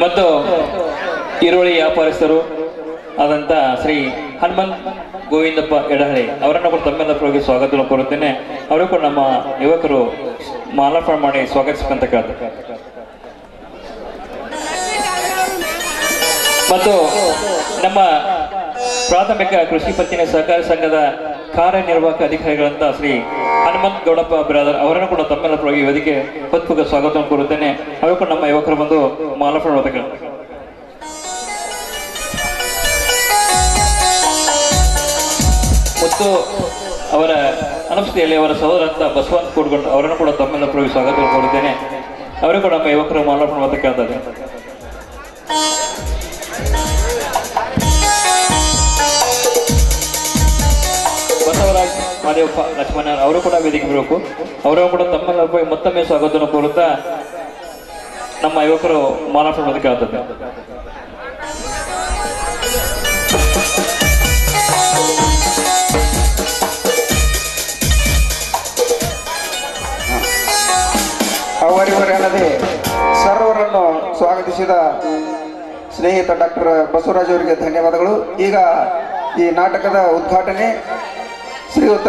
Speaker 3: ಮತ್ತು ಈರುಳ್ಳಿ ವ್ಯಾಪಾರಸ್ಥರು ಆದಂತ ಶ್ರೀ ಹನುಮಂತ್ ಗೋವಿಂದಪ್ಪ ಎಡಹಳ್ಳಿ ಅವರನ್ನು ಕೂಡ ತಮ್ಮೆಲ್ಲರ ಪರವಾಗಿ ಸ್ವಾಗತವನ್ನು ಕೋರುತ್ತೇನೆ. ಅವರು ಕೂಡ ನಮ್ಮ ಯುವಕರು ಮಾಲಾರ್ಪಣೆ ಮಾಡಿ ಸ್ವಾಗತಿಸಬೇಕಂತ ಕೇಳ್ತಾರೆ. ಮತ್ತು ನಮ್ಮ ಪ್ರಾಥಮಿಕ ಕೃಷಿ ಪತ್ತಿನ ಸಹಕಾರ ಸಂಘದ ಕಾರ್ಯನಿರ್ವಾಹಕ ಅಧಿಕಾರಿಗಳಂತ ಶ್ರೀ ಹನುಮಂತ್ ಗೌಡಪ್ಪ ಬ್ರಾದರ್ ಅವರನ್ನು ಕೂಡ ತಮ್ಮೆಲ್ಲ ಪರವಾಗಿ ವೇದಿಕೆ ಹೃತ್ಪೂರ್ವಕ ಸ್ವಾಗತವನ್ನು ಕೋರುತ್ತೇನೆ. ಅವರು ಕೂಡ ನಮ್ಮ ಯುವಕರು ಬಂದು ಮಾಲಾರ್ಪಣೆ ಮಾಡಬೇಕು. ಮತ್ತು ಅವರ ಅನುಪಸ್ಥಿತಿಯಲ್ಲಿ ಅವರ ಸಹೋದರ ಬಸವಂತ ಕೂಡ್ಕೊಂಡು ಅವರನ್ನು ಕೂಡ ತಮ್ಮೆಲ್ಲ ಪರವಾಗಿ ಸ್ವಾಗತವನ್ನು ಕೋರುತ್ತೇನೆ. ಅವರು ಕೂಡ ನಮ್ಮ ಯುವಕರು ಮಾಲಾರ್ಪಣೆ ಮಾಡಬೇಕು ಕೇಳ್ತಾರೆ. ಬಸವರಾಜ್ ಮಾದೇವಪ್ಪ ಲಕ್ಷ್ಮಣರ್ ಅವರು ಕೂಡ ವೇದಿಕೆ ಬರಬೇಕು. ಅವರು ಕೂಡ ತಮ್ಮೆಲ್ಲ ಮತ್ತೊಮ್ಮೆ ಸ್ವಾಗತವನ್ನು ಕೋರುತ್ತಾ ನಮ್ಮ ಯುವಕರು ಮಾಲಾರ್ಪಣೆ ಮಾಡಬೇಕು ಕೇಳ್ತಾರೆ.
Speaker 1: ಅವರಿವರಲ್ಲದೆ ಸರ್ವರನ್ನು ಸ್ವಾಗತಿಸಿದ ಸ್ನೇಹಿತ ಡಾಕ್ಟರ್ ಬಸವರಾಜ್ ಅವರಿಗೆ ಧನ್ಯವಾದಗಳು. ಈಗ ಈ ನಾಟಕದ ಉದ್ಘಾಟನೆ ಶ್ರೀಯುತ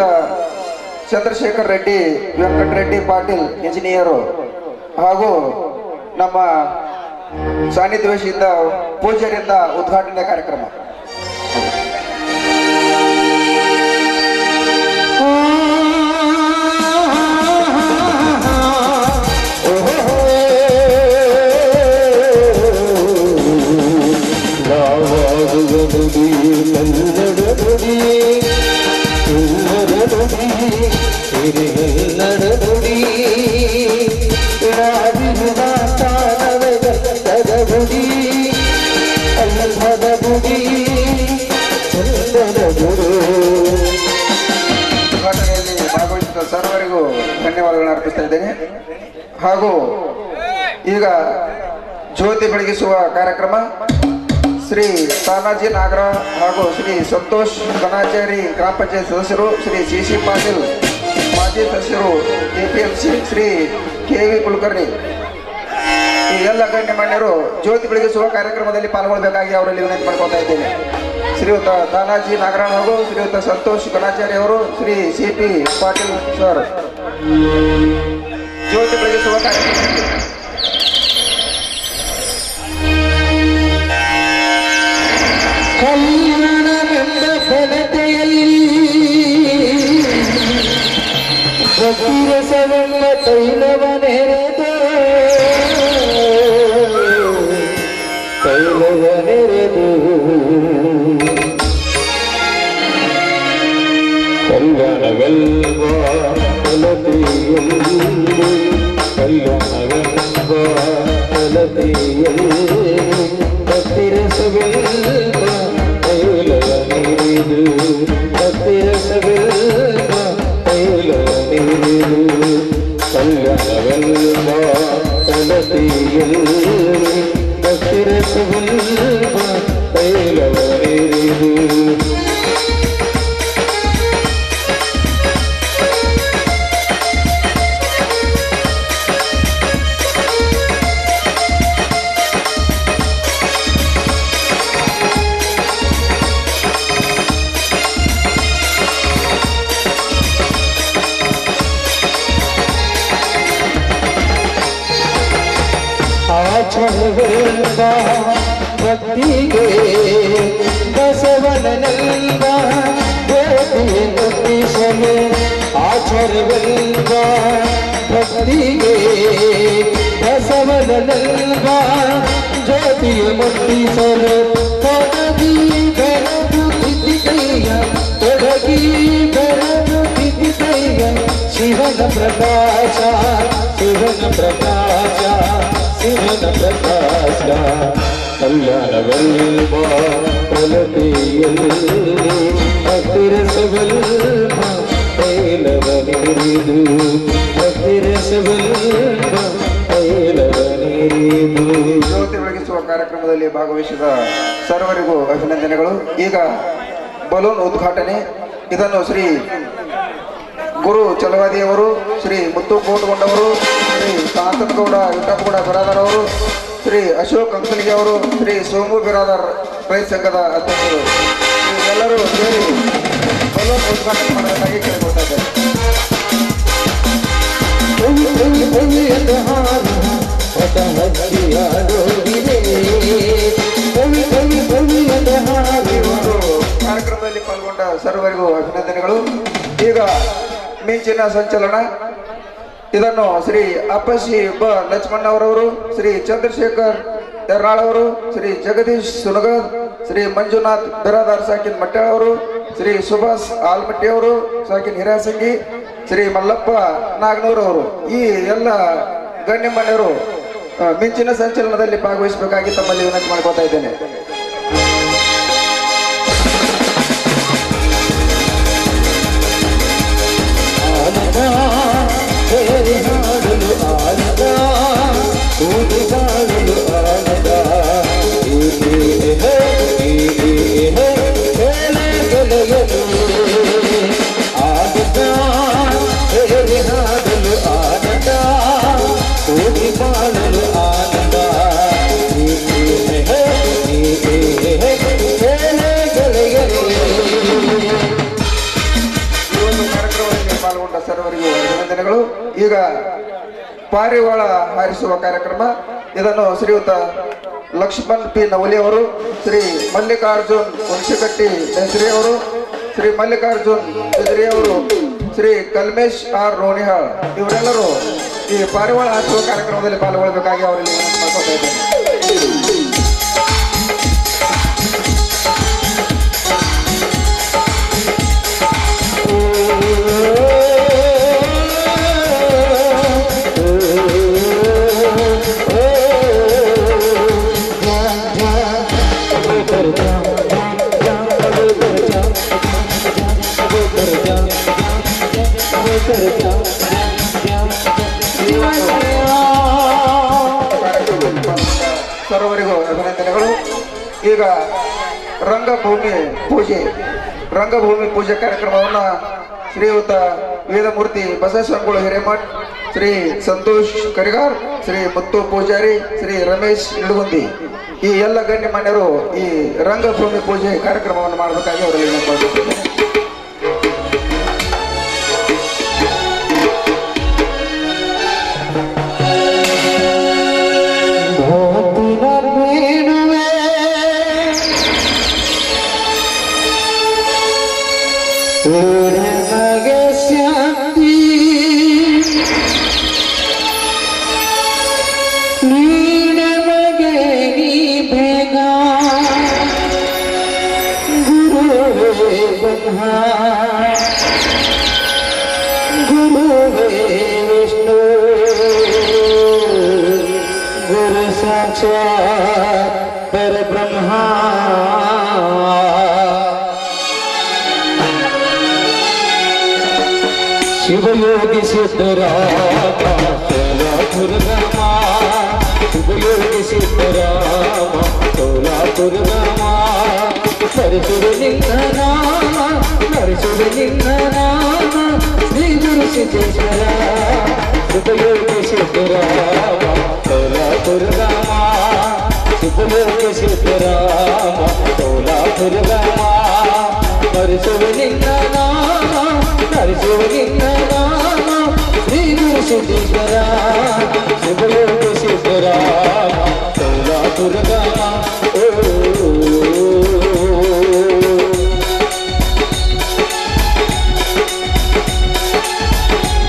Speaker 1: ಚಂದ್ರಶೇಖರ್ ರೆಡ್ಡಿ ವೆಂಕಟರೆಡ್ಡಿ ಪಾಟೀಲ್ ಇಂಜಿನಿಯರು ಹಾಗೂ ನಮ್ಮ ಸಾನ್ನಿಧ್ಯದಿಂದ ಪೂಜ್ಯರಿಂದ ಉದ್ಘಾಟನೆ ಕಾರ್ಯಕ್ರಮ. ಉದ್ಘಾಟನೆಯಲ್ಲಿ ಭಾಗವಹಿಸಿದ ಸರ್ವರಿಗೂ ಧನ್ಯವಾದಗಳನ್ನು ಅರ್ಪಿಸ್ತಾ ಇದ್ದೇನೆ. ಹಾಗೂ ಈಗ ಜ್ಯೋತಿ ಬೆಳಗಿಸುವ ಕಾರ್ಯಕ್ರಮ ಶ್ರೀ ತಾನಾಜಿ ನಾಗರ ಹಾಗೂ ಶ್ರೀ ಸಂತೋಷ್ ಗಣಾಚಾರಿ ಗ್ರಾಮ ಪಂಚಾಯತ್ ಸದಸ್ಯರು, ಶ್ರೀ ಸಿ ಪಾಟೀಲ್ ಮಾಜಿ ಸದಸ್ಯರು APMC, ಶ್ರೀ KV ಕುಲಕರ್ಣಿ ಈ ಎಲ್ಲ ಗಣ್ಯಮಾನ್ಯರು ಜ್ಯೋತಿ ಬೆಳಗಿಸುವ ಕಾರ್ಯಕ್ರಮದಲ್ಲಿ ಪಾಲ್ಗೊಳ್ಳಬೇಕಾಗಿ ಅವರಲ್ಲಿ ವಿನಂತಿ ಮಾಡ್ಕೊಳ್ತಾ ಇದ್ದೇನೆ. ಶ್ರೀಯುತ ತಾನಾಜಿ ನಾಗರಾಣ್ ಹಾಗೂ ಶ್ರೀಯುತ ಸಂತೋಷ್ ಗಣಾಚಾರಿ ಅವರು, ಶ್ರೀ CP ಪಾಟೀಲ್ ಸರ್ ಜ್ಯೋತಿ ಬೆಳಗಿಸುವ ಕಾರ್ಯಕ್ರಮದಲ್ಲಿ
Speaker 2: ಕಲ್ಯಾಣವೆಂಬ ಫಲತೆಯಲ್ಲಿ ರಸವೆಂಬ ತೈಲವನೆರೆದು ಕಲ್ಯಾಣವೆಲ್ವ ಫಲತೆಯಲ್ಲಿ ಕಲ್ಯಾಣವೆಂಬ ಫಲತೆಯಲ್ಲಿ ರಸವೆಲ್ವ ತೈಲವನೆರೆದು ರಸವೆಲ್ವ ತೈಲವನೆರೆದು ಕಲ್ಯಾಣವೆಲ್ವ ಫಲತೆಯಲ್ಲಿ ರಸವೆಲ್ವ ತೈಲವನೆರೆದು ಆಚರಣೆವೆಲ್ಲ ಭಕ್ತಿಗೆ ಬಸವನನೆಲ್ಲ ಜ್ಯೋತಿಯ ಮುಟ್ಟಿಸಲು ಆಚರಣೆವೆಲ್ಲ ಭಕ್ತಿಗೆ ಬಸವನನೆಲ್ಲ ಜ್ಯೋತಿಯ ಮುಟ್ಟಿಸಲು ತೊಡಗಿ ಬೆಳೆದು ತಿದ್ದಿದೆಯ ತೊಡಗಿ ಬೆಳೆದು ತಿದ್ದಿದೆಯ ಶಿವನ ಪ್ರಕಾಶ ಶಿವನ ಪ್ರಕಾಶ ಶಿವನ ಪ್ರಕಾಶ ಕಲ್ಯಾಣವೆಲ್ವ ಫಲತೆಯಲ್ಲಿ ಭಕ್ತಿರಸವೆಲ್ವ ತೈಲವನೆರೆದು ಭಕ್ತಿರಸವೆಲ್ವ ತೈಲವನೆರೆದು.
Speaker 1: ಜ್ಯೋತಿ ಬೆಳಗಿಸುವ ಕಾರ್ಯಕ್ರಮದಲ್ಲಿ ಭಾಗವಹಿಸಿದ ಸರ್ವರಿಗೂ ಅಭಿನಂದನೆಗಳು. ಈಗ ಬಲೂನ್ ಉದ್ಘಾಟನೆ. ಇದನ್ನು ಶ್ರೀ ಗುರು ಚಲವಾದಿಯವರು, ಶ್ರೀ ಮುತ್ತು ಕೋಟಗೊಂಡವರು, ಶ್ರೀ ಕಾಂತನಗೌಡ ವಿಠಪ್ಪಗೌಡ ಬಿರಾದರ್ ಅವರು, ಶ್ರೀ ಅಶೋಕ್ ಅಂಕಲಿಗೆ ಅವರು, ಶ್ರೀ ಸೋಮು ಬಿರಾದರ್ ರೈತ ಸಂಘದ ಅಧ್ಯಕ್ಷರು ಎಲ್ಲರೂ ಸೇರಿ ಬಲೂನ್ ಉದ್ಘಾಟನೆ ಮಾಡಬೇಕಾಗಿ ಕೇಳಿಕೊಳ್ತಾ ಇದ್ದಾರೆ. ಕಾರ್ಯಕ್ರಮದಲ್ಲಿ ಪಾಲ್ಗೊಂಡ ಸರ್ವರಿಗೂ ಅಭಿನಂದನೆಗಳು. ಈಗ ಮಿಂಚಿನ ಸಂಚಲನ. ಇದನ್ನು ಶ್ರೀ ಅಪ್ಪಶಿ ಬ ಲಕ್ಷ್ಮಣ್ಣವರವರು, ಶ್ರೀ ಚಂದ್ರಶೇಖರ್ ಯರ್ನಾಳ್ ಅವರು, ಶ್ರೀ ಜಗದೀಶ್ ಸುನಗರ್, ಶ್ರೀ ಮಂಜುನಾಥ್ ಬಿರಾದಾರ್ ಸಾಕಿನ್ ಮಟ್ಟಾಳ್ ಅವರು, ಶ್ರೀ ಸುಭಾಷ್ ಆಲ್ಮಟ್ಟಿ ಅವರು ಸಾಕಿನ್ ಹಿರಾಸಂಗಿ, ಶ್ರೀ ಮಲ್ಲಪ್ಪ ನಾಗನೂರ್ ಅವರು ಈ ಎಲ್ಲ ಗಣ್ಯಮಾನ್ಯರು ಮಿಂಚಿನ ಸಂಚಲನದಲ್ಲಿ ಭಾಗವಹಿಸಬೇಕಾಗಿ ತಮ್ಮಲ್ಲಿ ವಿನಂತಿ ಮಾಡ್ಕೊತಾ ಇದ್ದೇನೆ.
Speaker 2: ಆನಂದ
Speaker 1: ಸರ್ವರಿಗೂ ಅಭಿನಂದನೆಗಳು. ಈಗ ಪಾರಿವಾಳ ಹಾರಿಸುವ ಕಾರ್ಯಕ್ರಮ, ಇದನ್ನು ಶ್ರೀಯುತ ಲಕ್ಷ್ಮಣ್ ಪಿ ನವಲಿ ಅವರು, ಶ್ರೀ ಮಲ್ಲಿಕಾರ್ಜುನ್ ಹುಣಸಿಕಟ್ಟಿ ಹೆಸರಿ ಅವರು, ಶ್ರೀ ಮಲ್ಲಿಕಾರ್ಜುನ್ ಹೆಸರಿ ಅವರು, ಶ್ರೀ ಕಲ್ಮೇಶ್ ಆರ್ ರೋಣಿಹಾಳ್ ಇವರೆಲ್ಲರೂ ಈ ಪಾರಿವಾಳ ಹಾರಿಸುವ ಕಾರ್ಯಕ್ರಮದಲ್ಲಿ ಪಾಲ್ಗೊಳ್ಳಬೇಕಾಗಿ ಅವರಲ್ಲಿ ಮಾಡ್ಕೊತಾ ಇದ್ದೇನೆ. ಸರ್ವರಿಗೂ ಅಭಿನಂದನೆಗಳು. ಈಗ ರಂಗಭೂಮಿ ಪೂಜೆ ಕಾರ್ಯಕ್ರಮವನ್ನು ಶ್ರೀಯುತ ವೇದಮೂರ್ತಿ ಬಸವಸ್ವಾಮಿಗಳು ಹಿರೇಮಠ್, ಶ್ರೀ ಸಂತೋಷ್ ಕರಿಗಾರ್, ಶ್ರೀ ಮುತ್ತು ಪೂಜಾರಿ, ಶ್ರೀ ರಮೇಶ್ ನಿಡುಗುಂದಿ ಈ ಎಲ್ಲ ಗಣ್ಯಮಾನ್ಯರು ಈ ರಂಗಭೂಮಿ ಪೂಜೆ ಕಾರ್ಯಕ್ರಮವನ್ನು ಮಾಡಬೇಕಾಗಿ ಅವರಲ್ಲಿ ನೆನಪಾಗುತ್ತದೆ.
Speaker 2: ಶಾಂತಿ ನೀಡಮಗೆ ನೀ ಬೇಗ ಗುರುವೇ ಬ್ರಹ್ಮ ಗುರುವೇ ವಿಷ್ಣು ಗುರು ಸಾಕ್ಷಾತ್ ಪರಬ್ರಹ್ಮ ಶಿವಯೋಗಿ ಸಿದ್ದರಾಮ ಸೋಲಾಪುರಧಾಮ ಶಿವಯೋಗಿ ಸಿದ್ದರಾಮ ಸೋಲಾಪುರಧಾಮ ಸರಿಸುವೆ ನಿನ್ನ ನಾಮ ನರಿಸುವೆ ನಿನ್ನ ನಾಮ ಶ್ರೀ ಗುರು ಸಿದ್ದೇಶ್ವರ ಶಿವಯೋಗಿ ಸಿದ್ದರಾಮ ಸೋಲಾಪುರಧಾಮ ಶಿವಯೋಗಿ ಸಿದ್ದರಾಮ ಸೋಲಾಪುರಧಾಮ ನರಿಸುವೆ ನಿನ್ನ ನಾಮ ನರಿಸುವೆ ನಿನ್ನ ನಾಮ ಶ್ರೀ ಗುರು ಸಿದ್ದೇಶ್ವರ ಶಿವಯೋಗಿ ಸಿದ್ದರಾಮ ಸೋಲಾಪುರಧಾಮ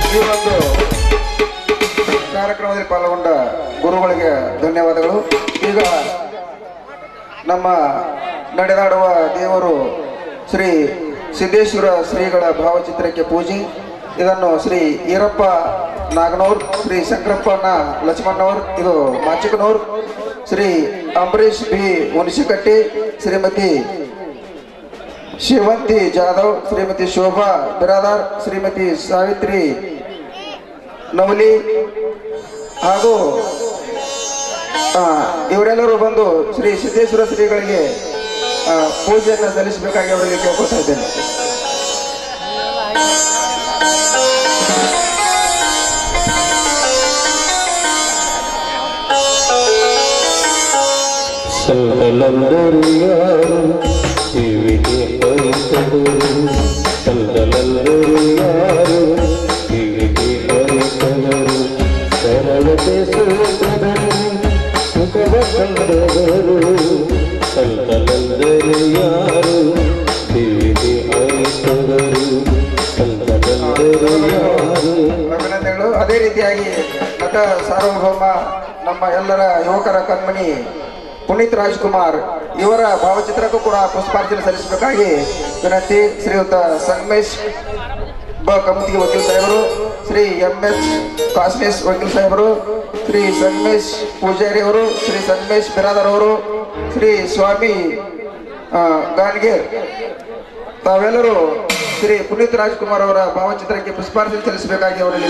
Speaker 1: ಈ ಒಂದು ಕಾರ್ಯಕ್ರಮದಲ್ಲಿ ಪಾಲ್ಗೊಂಡ ಗುರುಗಳಿಗೆ ಧನ್ಯವಾದಗಳು. ಈಗ ನಮ್ಮ ನಡೆದಾಡುವ ದೇವರು ಶ್ರೀ ಸಿದ್ದೇಶ್ವರ ಶ್ರೀಗಳ ಭಾವಚಿತ್ರಕ್ಕೆ ಪೂಜೆ, ಇದನ್ನು ಶ್ರೀ ಈರಪ್ಪ ನಾಗನೂರ್, ಶ್ರೀ ಶಂಕರಪ್ಪನ ಲಕ್ಷ್ಮಣ್ಣವ್ರು, ಇದು ಮಾಚಿಕನೂರ್, ಶ್ರೀ ಅಂಬರೀಶ್ ಬಿ ಹುಣಸಿಕಟ್ಟಿ, ಶ್ರೀಮತಿ ಶಿವಂತಿ ಜಾಧವ್, ಶ್ರೀಮತಿ ಶೋಭಾ ಬಿರಾದಾರ್, ಶ್ರೀಮತಿ ಸಾವಿತ್ರಿ ನವಲಿ ಹಾಗೂ ಇವರೆಲ್ಲರೂ ಬಂದು ಶ್ರೀ ಸಿದ್ದೇಶ್ವರ ಶ್ರೀಗಳಿಗೆ ಪೂಜೆಯನ್ನು ಸಲ್ಲಿಸಬೇಕಾಗಿ ಅವರಿಗೆ ಕೇಳ್ಕೊತಾ ಇದ್ದೇನೆ.
Speaker 2: ಸಲ್ಲಲ್ಲರು ಯಾರು ಕಿವಿಗೆ ಪರಿಸದರು, ಸಲ್ಲಲ್ಲರು ಯಾರು ಕಿವಿಗೆ ಪರಿಸದರು, ಸರಳತೆ ಸೂತ್ರದರು ಸುಖವ ಕಂಡವರು, ಸಲ್ಲಲ್ಲರು ಯಾರು ಕಿವಿಗೆ ಪರಿಸದರು, ಸಲ್ಲಲ್ಲರು ಯಾರು.
Speaker 1: ಅಭಿನಂದನೆಗಳು. ಅದೇ ರೀತಿಯಾಗಿ ನಟ ಸಾರ್ವಭೌಮ ನಮ್ಮ ಎಲ್ಲರ ಯುವಕರ ಕಣ್ಮಣಿ ಪುನೀತ್ ರಾಜ್ಕುಮಾರ್ ಇವರ ಭಾವಚಿತ್ರಕ್ಕೂ ಕೂಡ ಪುಷ್ಪಾರ್ಚನೆ ಸಲ್ಲಿಸಬೇಕಾಗಿ ವಿನಂತಿ. ಶ್ರೀಯುತ ಸಂಗಮೇಶ್ ಕಮತಿಗೆ ವಕೀಲ್ ಸಾಹೇಬರು, ಶ್ರೀ MS ಕಾಸ್ಮೇಶ್ ವಕೀಲ್ ಸಾಹೇಬರು, ಶ್ರೀ ಸಂಗಮೇಶ್ ಪೂಜಾರಿ ಅವರು, ಶ್ರೀ ಸಂಗಮೇಶ್ ಬಿರಾದರ್ ಅವರು, ಶ್ರೀ ಸ್ವಾಮಿ ಗಾನ್ಗೇರ್ ತಾವೆಲ್ಲರೂ ಶ್ರೀ ಪುನೀತ್ ರಾಜ್ಕುಮಾರ್ ಅವರ ಭಾವಚಿತ್ರಕ್ಕೆ ಪುಷ್ಪಾರ್ಚನೆ ಸಲ್ಲಿಸಬೇಕಾಗಿ ಅವರಲ್ಲಿ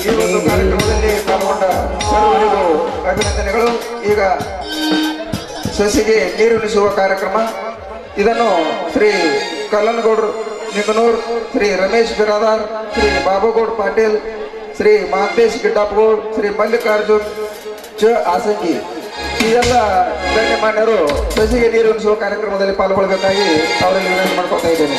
Speaker 1: ಈ ಒಂದು ಕಾರ್ಯಕ್ರಮದಲ್ಲಿ ಪಾಲ್ಗೊಂಡ ಸರ್ವರಿಗೂ ಅಭಿನಂದನೆಗಳು. ಈಗ ಸಸಿಗೆ ನೀರುಣಿಸುವ ಕಾರ್ಯಕ್ರಮ, ಇದನ್ನು ಶ್ರೀ ಕಲ್ಲನಗೌಡರು ನಿಂಗನೂರ್, ಶ್ರೀ ರಮೇಶ್ ಬಿರಾದಾರ್, ಶ್ರೀ ಬಾಬುಗೌಡ್ ಪಾಟೀಲ್, ಶ್ರೀ ಮಹಂತೇಶ್ ಗಿಡ್ಡಪ್ಪಗೌಡ್, ಶ್ರೀ ಮಲ್ಲಿಕಾರ್ಜುನ್ ಆಸಂಗಿ ಈ ಎಲ್ಲ ಗಣ್ಯಮಾನ್ಯರು ಸಸಿಗೆ ನೀರು ಉಣಿಸುವ ಕಾರ್ಯಕ್ರಮದಲ್ಲಿ ಪಾಲ್ಗೊಳ್ಳಬೇಕಾಗಿ ಅವರಲ್ಲಿ ವಿನಂತಿ ಮಾಡ್ಕೊತಾ ಇದ್ದೇನೆ.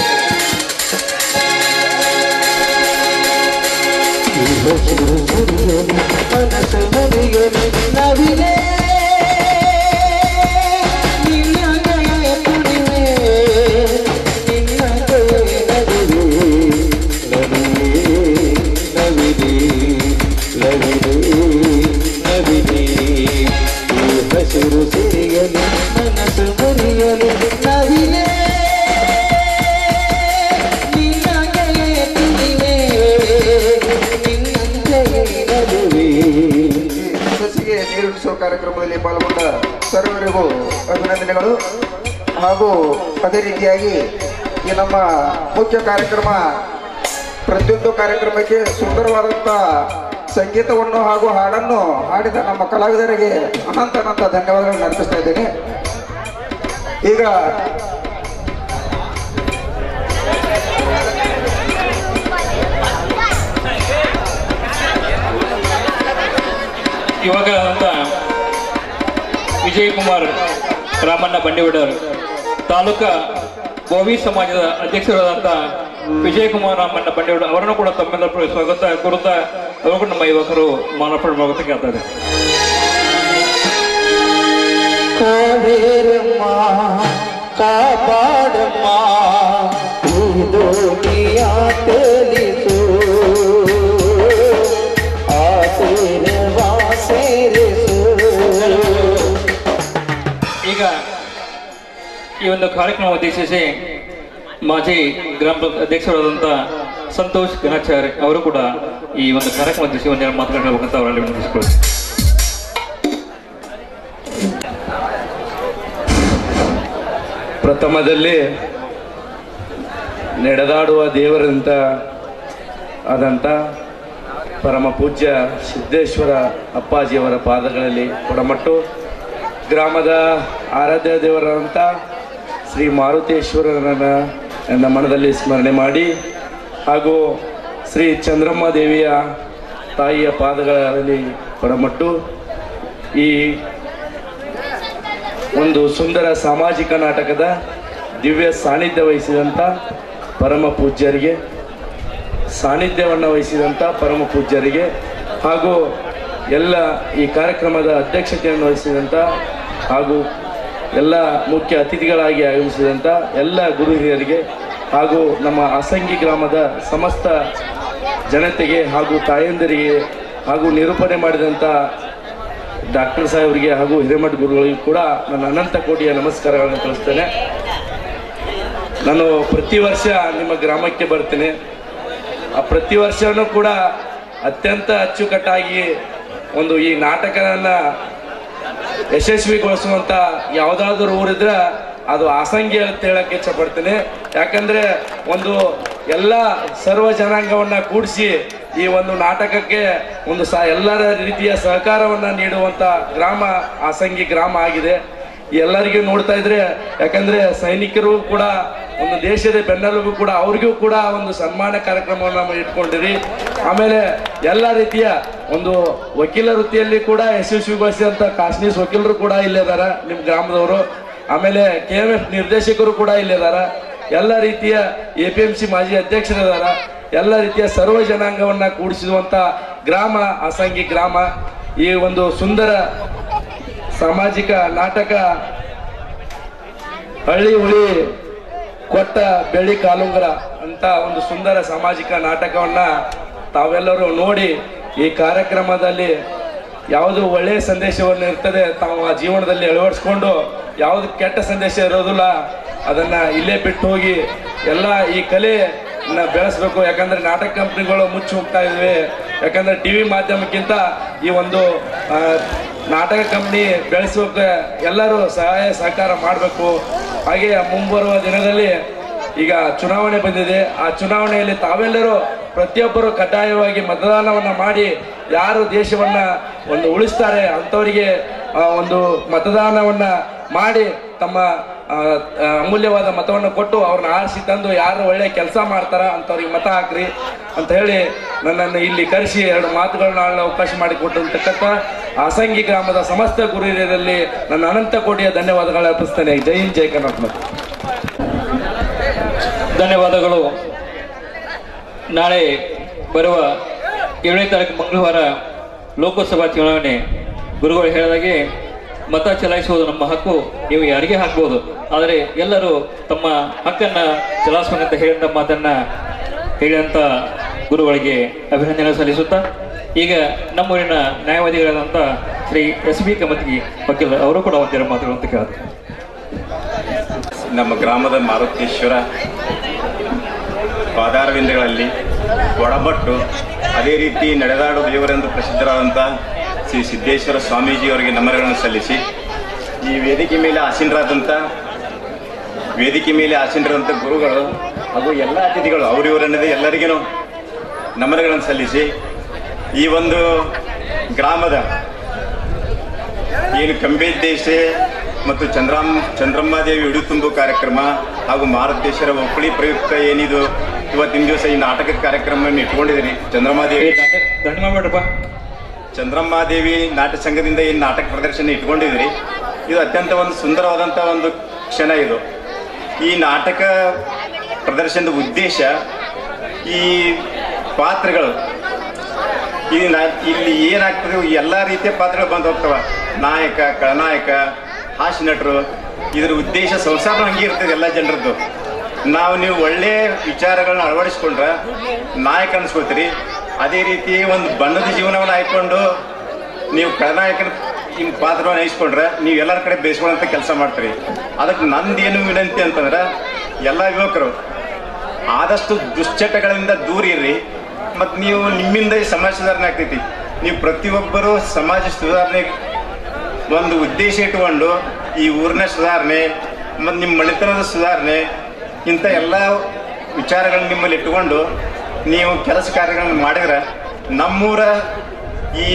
Speaker 2: ಹಸಿರು ಸಿರಿಯಲಿ ಮನಸ್ಸು ಮುರಿಯಲಿ ನವಿಲೆ
Speaker 1: ಸಸಿಗೆ ನೀರುಣಿಸುವ ಕಾರ್ಯಕ್ರಮದಲ್ಲಿ ಪಾಲ್ಗೊಂಡ ಸರ್ವರಿಗೂ ಅಭಿನಂದನೆಗಳು. ಹಾಗೂ ಅದೇ ರೀತಿಯಾಗಿ ಈ ನಮ್ಮ ಮುಖ್ಯ ಕಾರ್ಯಕ್ರಮ ಪ್ರತಿಯೊಂದು ಕಾರ್ಯಕ್ರಮಕ್ಕೆ ಸುಂದರವಾದಂಥ ಸಂಗೀತವನ್ನು ಹಾಗೂ ಹಾಡನ್ನು ಹಾಡಿದ ನಮ್ಮ ಕಲಾವಿದರಿಗೆ ಅನಂತ ಧನ್ಯವಾದಗಳನ್ನು ಅರ್ಪಿಸ್ತಾ ಇದ್ದೇನೆ. ಈಗ
Speaker 3: ಇವಾಗ ಅಂತ ವಿಜಯಕುಮಾರ್ ರಾಮಣ್ಣ ಬಂಡಿವಡರ್ ತಾಲೂಕಾ ಬೋವಿ ಸಮಾಜದ ಅಧ್ಯಕ್ಷರಾದಂಥ ವಿಜಯಕುಮಾರ್ ರಾಮಣ್ಣ ಬಂಡಿವಡ ಅವರನ್ನು ಕೂಡ ತಮ್ಮೆಲ್ಲರೂ ಸ್ವಾಗತ ಕೋರುತ್ತಾ ಅವರು ನಮ್ಮ ಯುವಕರು ಮಾನಪಡ ಭಾಗಕ್ಕೆ ಕೇಳ್ತಾರೆ.
Speaker 2: ಕಾವೇರಮ್ಮ ಕಾಪಾಡಮ್ಮ ದುನಿಯಾ ತಿಳಿಸು
Speaker 3: ಈಗ ಈ ಒಂದು ಕಾರ್ಯಕ್ರಮ ಉದ್ದೇಶಿಸಿ ಮಾಜಿ ಗ್ರಾಮ ಅಧ್ಯಕ್ಷರಾದಂಥ ಸಂತೋಷ್ ಗಣಾಚಾರ್ಯ ಅವರು ಕೂಡ ಈ ಒಂದು ಕಾರ್ಯಕ್ರಮ ಉದ್ದೇಶಿಸಿ ಒಂದೆರಡು ಮಾತುಗಳನ್ನು ಹೇಳ್ಬೇಕಂತ ಅವರಲ್ಲಿ ವಿನಂತಿಸಿಕೊಳ್ಳಿ.
Speaker 4: ಪ್ರಥಮದಲ್ಲಿ ನಡೆದಾಡುವ ದೇವರಂತ ಆದಂಥ ಪರಮ ಪೂಜ್ಯ ಸಿದ್ದೇಶ್ವರ ಅಪ್ಪಾಜಿಯವರ ಪಾದಗಳಲ್ಲಿ ಕೊಡಮಟ್ಟು, ಗ್ರಾಮದ ಆರಾಧ್ಯ ದೇವರಂತ ಶ್ರೀ ಮಾರುತೇಶ್ವರನ ಮನದಲ್ಲಿ ಸ್ಮರಣೆ ಮಾಡಿ, ಹಾಗೂ ಶ್ರೀ ಚಂದ್ರಮ್ಮ ದೇವಿಯ ತಾಯಿಯ ಪಾದಗಳಲ್ಲಿ ಕೊಡಮಟ್ಟು ಈ ಒಂದು ಸುಂದರ ಸಾಮಾಜಿಕ ನಾಟಕದ ದಿವ್ಯ ಸಾನ್ನಿಧ್ಯ ವಹಿಸಿದಂಥ ಪರಮ ಪೂಜ್ಯರಿಗೆ, ಸಾನ್ನಿಧ್ಯವನ್ನು ವಹಿಸಿದಂಥ ಪರಮ ಪೂಜ್ಯರಿಗೆ, ಹಾಗೂ ಎಲ್ಲ ಈ ಕಾರ್ಯಕ್ರಮದ ಅಧ್ಯಕ್ಷತೆಯನ್ನು ವಹಿಸಿದಂಥ ಹಾಗೂ ಎಲ್ಲ ಮುಖ್ಯ ಅತಿಥಿಗಳಾಗಿ ಆಗಮಿಸಿದಂಥ ಎಲ್ಲ ಗುರು ಹಿರಿಯರಿಗೆ, ಹಾಗೂ ನಮ್ಮ ಅಸಂಗಿ ಗ್ರಾಮದ ಸಮಸ್ತ ಜನತೆಗೆ ಹಾಗೂ ತಾಯಂದಿರಿಗೆ, ಹಾಗೂ ನಿರೂಪಣೆ ಮಾಡಿದಂಥ ಡಾಕ್ಟರ್ ಸಾಹೇಬರಿಗೆ ಹಾಗೂ ಹಿರೇಮಠ ಗುರುಗಳಿಗೂ ಕೂಡ ನನ್ನ ಅನಂತ ಕೋಟಿಯ ನಮಸ್ಕಾರಗಳನ್ನು ತಿಳಿಸ್ತೇನೆ. ನಾನು ಪ್ರತಿ ವರ್ಷ ನಿಮ್ಮ ಗ್ರಾಮಕ್ಕೆ ಬರ್ತೇನೆ. ಆ ಪ್ರತಿ ವರ್ಷವೂ ಕೂಡ ಅತ್ಯಂತ ಅಚ್ಚುಕಟ್ಟಾಗಿ ಒಂದು ಈ ನಾಟಕವನ್ನು ಯಶಸ್ವಿಗೊಳಿಸುವಂಥ ಯಾವುದಾದ್ರೂ ಊರಿದ್ರೆ ಅದು ಆಸಂಗಿ ಅಂತ ಹೇಳಕ್ಕೆ ಇಚ್ಛಪಡ್ತೇನೆ. ಯಾಕಂದರೆ ಒಂದು ಎಲ್ಲ ಸರ್ವ ಜನಾಂಗವನ್ನು ಕೂಡಿಸಿ ಈ ಒಂದು ನಾಟಕಕ್ಕೆ ಒಂದು ಎಲ್ಲರ ರೀತಿಯ ಸಹಕಾರವನ್ನು ನೀಡುವಂಥ ಗ್ರಾಮ ಆಸಂಗಿ ಗ್ರಾಮ ಆಗಿದೆ. ಎಲ್ಲರಿಗೂ ನೋಡ್ತಾ ಇದ್ರೆ, ಯಾಕಂದರೆ ಸೈನಿಕರು ಕೂಡ ಒಂದು ದೇಶದ ಬೆನ್ನೆಲುಬು ಕೂಡ, ಅವ್ರಿಗೂ ಕೂಡ ಒಂದು ಸನ್ಮಾನ ಕಾರ್ಯಕ್ರಮವನ್ನು ನಾವು ಇಟ್ಕೊಂಡಿರಿ. ಆಮೇಲೆ ಎಲ್ಲ ರೀತಿಯ ಒಂದು ವಕೀಲ ವೃತ್ತಿಯಲ್ಲಿ ಕೂಡ ಯಶಸ್ವಿಗೊಳಿಸಿದಂಥ ಕಾಶ್ನೀಸ್ ವಕೀಲರು ಕೂಡ ಇಲ್ಲಿದ್ದಾರೆ ನಿಮ್ಮ ಗ್ರಾಮದವರು. ಆಮೇಲೆ KMF ನಿರ್ದೇಶಕರು ಕೂಡ ಇಲ್ಲಿದ್ದಾರ. ಎಲ್ಲ ರೀತಿಯ APMC ಮಾಜಿ ಅಧ್ಯಕ್ಷರಿದಾರ. ಎಲ್ಲ ರೀತಿಯ ಸರ್ವ ಜನಾಂಗವನ್ನು ಕೂಡಿಸಿರುವಂಥ ಗ್ರಾಮ ಆಸಂಗಿ ಗ್ರಾಮ. ಈ ಒಂದು ಸುಂದರ ಸಾಮಾಜಿಕ ನಾಟಕ ಹಳ್ಳಿ ಹುಳಿ ಕೊಟ್ಟ ಬೆಳ್ಳಿ ಕಾಲುಂಗರ ಅಂತ ಒಂದು ಸುಂದರ ಸಾಮಾಜಿಕ ನಾಟಕವನ್ನು ತಾವೆಲ್ಲರೂ ನೋಡಿ ಈ ಕಾರ್ಯಕ್ರಮದಲ್ಲಿ ಯಾವುದು ಒಳ್ಳೆಯ ಸಂದೇಶವನ್ನು ಇರ್ತದೆ ತಾವು ಆ ಜೀವನದಲ್ಲಿ ಅಳವಡಿಸ್ಕೊಂಡು, ಯಾವುದು ಕೆಟ್ಟ ಸಂದೇಶ ಇರೋದಿಲ್ಲ ಅದನ್ನು ಇಲ್ಲೇ ಬಿಟ್ಟು ಹೋಗಿ ಎಲ್ಲ ಈ ಕಲೆಯನ್ನು ಬೆಳೆಸಬೇಕು. ಯಾಕಂದರೆ ನಾಟಕ ಕಂಪ್ನಿಗಳು ಮುಚ್ಚಿ ಹೋಗ್ತಾ ಇದ್ವಿ. ಯಾಕಂದರೆ TV ಮಾಧ್ಯಮಕ್ಕಿಂತ ಈ ಒಂದು ನಾಟಕ ಕಂಪ್ನಿ ಬೆಳೆಸೋಕೆ ಎಲ್ಲರೂ ಸಹಾಯ ಸಹಕಾರ ಮಾಡಬೇಕು. ಹಾಗೆ ಮುಂಬರುವ ದಿನದಲ್ಲಿ ಈಗ ಚುನಾವಣೆ ಬಂದಿದೆ. ಆ ಚುನಾವಣೆಯಲ್ಲಿ ತಾವೆಲ್ಲರೂ ಪ್ರತಿಯೊಬ್ಬರು ಕಡ್ಡಾಯವಾಗಿ ಮತದಾನವನ್ನು ಮಾಡಿ ಯಾರು ದೇಶವನ್ನು ಒಂದು ಉಳಿಸ್ತಾರೆ ಅಂಥವರಿಗೆ ಒಂದು ಮತದಾನವನ್ನು ಮಾಡಿ ತಮ್ಮ ಅಮೂಲ್ಯವಾದ ಮತವನ್ನು ಕೊಟ್ಟು ಅವ್ರನ್ನ ಆರಿಸಿ ತಂದು ಯಾರು ಒಳ್ಳೆ ಕೆಲಸ ಮಾಡ್ತಾರ ಅಂಥವ್ರಿಗೆ ಮತ ಹಾಕ್ರಿ ಅಂತ ಹೇಳಿ ನನ್ನನ್ನು ಇಲ್ಲಿ ಕರೆಸಿ 2 ಮಾತುಗಳನ್ನ ಆಡಲು ಅವಕಾಶ ಮಾಡಿಕೊಟ್ಟಂತಕ್ಕಂಥ ಅಸಂಗಿ ಗ್ರಾಮದ ಸಮಸ್ತ ಗುರು ಹಿರಿಯರಲ್ಲಿ ನನ್ನ ಅನಂತ ಕೋಟಿಯ ಧನ್ಯವಾದಗಳು ಅರ್ಪಿಸ್ತೇನೆ. ಜೈ ಹಿಂದ್, ಜೈ ಕರ್ನಾಟಕ.
Speaker 3: ಧನ್ಯವಾದಗಳು. ನಾಳೆ ಬರುವ 7ನೇ ತಾರೀಕು ಮಂಗಳವಾರ ಲೋಕಸಭಾ ಚುನಾವಣೆ. ಗುರುಗಳು ಹೇಳಿದಾಗೆ ಮತ ಚಲಾಯಿಸುವುದು ನಮ್ಮ ಹಕ್ಕು, ನೀವು ಯಾರಿಗೆ ಹಾಕ್ಬೋದು, ಆದರೆ ಎಲ್ಲರೂ ತಮ್ಮ ಹಕ್ಕನ್ನು ಚಲಾಯಿಸಬೇಕಂತ ಹೇಳಿದ ಮಾತನ್ನ ಹೇಳಿದಂಥ ಗುರುಗಳಿಗೆ ಅಭಿನಂದನೆ ಸಲ್ಲಿಸುತ್ತಾ, ಈಗ ನಮ್ಮೂರಿನ ನ್ಯಾಯವಾದಿಗಳಾದಂಥ ಶ್ರೀ ಎಸ್ ಬಿ ಕಮತ್ಗಿ ವಕೀಲರು ಅವರು ಕೂಡ ಒಂದೆರಡು ಮಾತುಗಳು ಅಂತ ಕೇಳ್ತಾರೆ.
Speaker 5: ನಮ್ಮ ಗ್ರಾಮದ ಮಾರುತೇಶ್ವರ ಪಾದಾರವಿಂದಗಳಲ್ಲಿ ಒಡಬಟ್ಟು, ಅದೇ ರೀತಿ ನಡೆದಾಡು ದೇವರೆಂದು ಪ್ರಸಿದ್ಧರಾದಂಥ ಶ್ರೀ ಸಿದ್ದೇಶ್ವರ ಸ್ವಾಮೀಜಿಯವರಿಗೆ ನಮನಗಳನ್ನು ಸಲ್ಲಿಸಿ, ಈ ವೇದಿಕೆ ಮೇಲೆ ಆಸೀನರಾದಂಥ ಗುರುಗಳು ಹಾಗೂ ಎಲ್ಲ ಅತಿಥಿಗಳು ಅವರಿವರನ್ನದೇ ಎಲ್ಲರಿಗೂ ನಮನಗಳನ್ನು ಸಲ್ಲಿಸಿ, ಈ ಒಂದು ಗ್ರಾಮದ ಏನು ಕಂಬೇದ್ದೇಶ ಮತ್ತು ಚಂದ್ರಮ್ಮಾದೇವಿ ಉಡಿ ತುಂಬು ಕಾರ್ಯಕ್ರಮ ಹಾಗೂ ಮಾರುತೇಶ್ವರ ಒಕ್ಕಳಿ ಪ್ರಯುಕ್ತ ಏನಿದು ಇವತ್ತಿನ ದಿವಸ ಈ ನಾಟಕ ಕಾರ್ಯಕ್ರಮವನ್ನು ಇಟ್ಕೊಂಡಿದ್ದೀರಿ. ಚಂದ್ರಮ್ಮಾದೇವಿ ನಾಟ್ಯ ಸಂಘದಿಂದ ಈ ನಾಟಕ ಪ್ರದರ್ಶನ ಇಟ್ಕೊಂಡಿದ್ದೀರಿ. ಇದು ಅತ್ಯಂತ ಒಂದು ಸುಂದರವಾದಂಥ ಒಂದು ಕ್ಷಣ. ಇದು ಈ ನಾಟಕ ಪ್ರದರ್ಶನದ ಉದ್ದೇಶ, ಈ ಪಾತ್ರಗಳು ಇಲ್ಲಿ ಏನಾಗ್ತದೆ, ಎಲ್ಲ ರೀತಿಯ ಪಾತ್ರಗಳು ಬಂದು ಹೋಗ್ತವೆ. ನಾಯಕ, ಖಳನಾಯಕ, ಹಾಸ್ಯ ನಟರು. ಇದರ ಉದ್ದೇಶ ಸಂಸಾರ ಹಂಗೆ ಇರ್ತದೆ ಎಲ್ಲ ಜನರದ್ದು. ನೀವು ಒಳ್ಳೆ ವಿಚಾರಗಳನ್ನ ಅಳವಡಿಸ್ಕೊಂಡ್ರೆ ನಾಯಕ ಅನ್ಸ್ಕೊಳ್ತೀರಿ. ಅದೇ ರೀತಿ ಒಂದು ಬಣ್ಣದ ಜೀವನವನ್ನು ಆಯ್ಕೊಂಡು ನೀವು ಖಳನಾಯಕನ ನಿಮ್ಮ ಪಾತ್ರವನ್ನು ವಹಿಸ್ಕೊಂಡ್ರೆ ನೀವು ಎಲ್ಲರ ಕಡೆ ಬೇಯಿಸ್ಕೊಳ್ಳೋಂಥ ಕೆಲಸ ಮಾಡ್ತೀರಿ. ಅದಕ್ಕೆ ನಂದೇನು ವಿನಂತಿ ಅಂತಂದ್ರೆ, ಎಲ್ಲ ಯುವಕರು ಆದಷ್ಟು ದುಶ್ಚಟಗಳಿಂದ ದೂರ ಇರ್ರಿ. ಮತ್ತು ನೀವು ನಿಮ್ಮಿಂದ ಈ ಸಮಾಜ ಸುಧಾರಣೆ ಆಗ್ತೈತಿ. ನೀವು ಪ್ರತಿಯೊಬ್ಬರು ಸಮಾಜ ಸುಧಾರಣೆ ಒಂದು ಉದ್ದೇಶ ಇಟ್ಕೊಂಡು ಈ ಊರಿನ ಸುಧಾರಣೆ ಮತ್ತು ನಿಮ್ಮ ಮನೆತನದ ಸುಧಾರಣೆ ಇಂಥ ಎಲ್ಲ ವಿಚಾರಗಳನ್ನ ನಿಮ್ಮಲ್ಲಿ ಇಟ್ಟುಕೊಂಡು ನೀವು ಕೆಲಸ ಕಾರ್ಯಗಳನ್ನು ಮಾಡಿದ್ರೆ ನಮ್ಮೂರ ಈ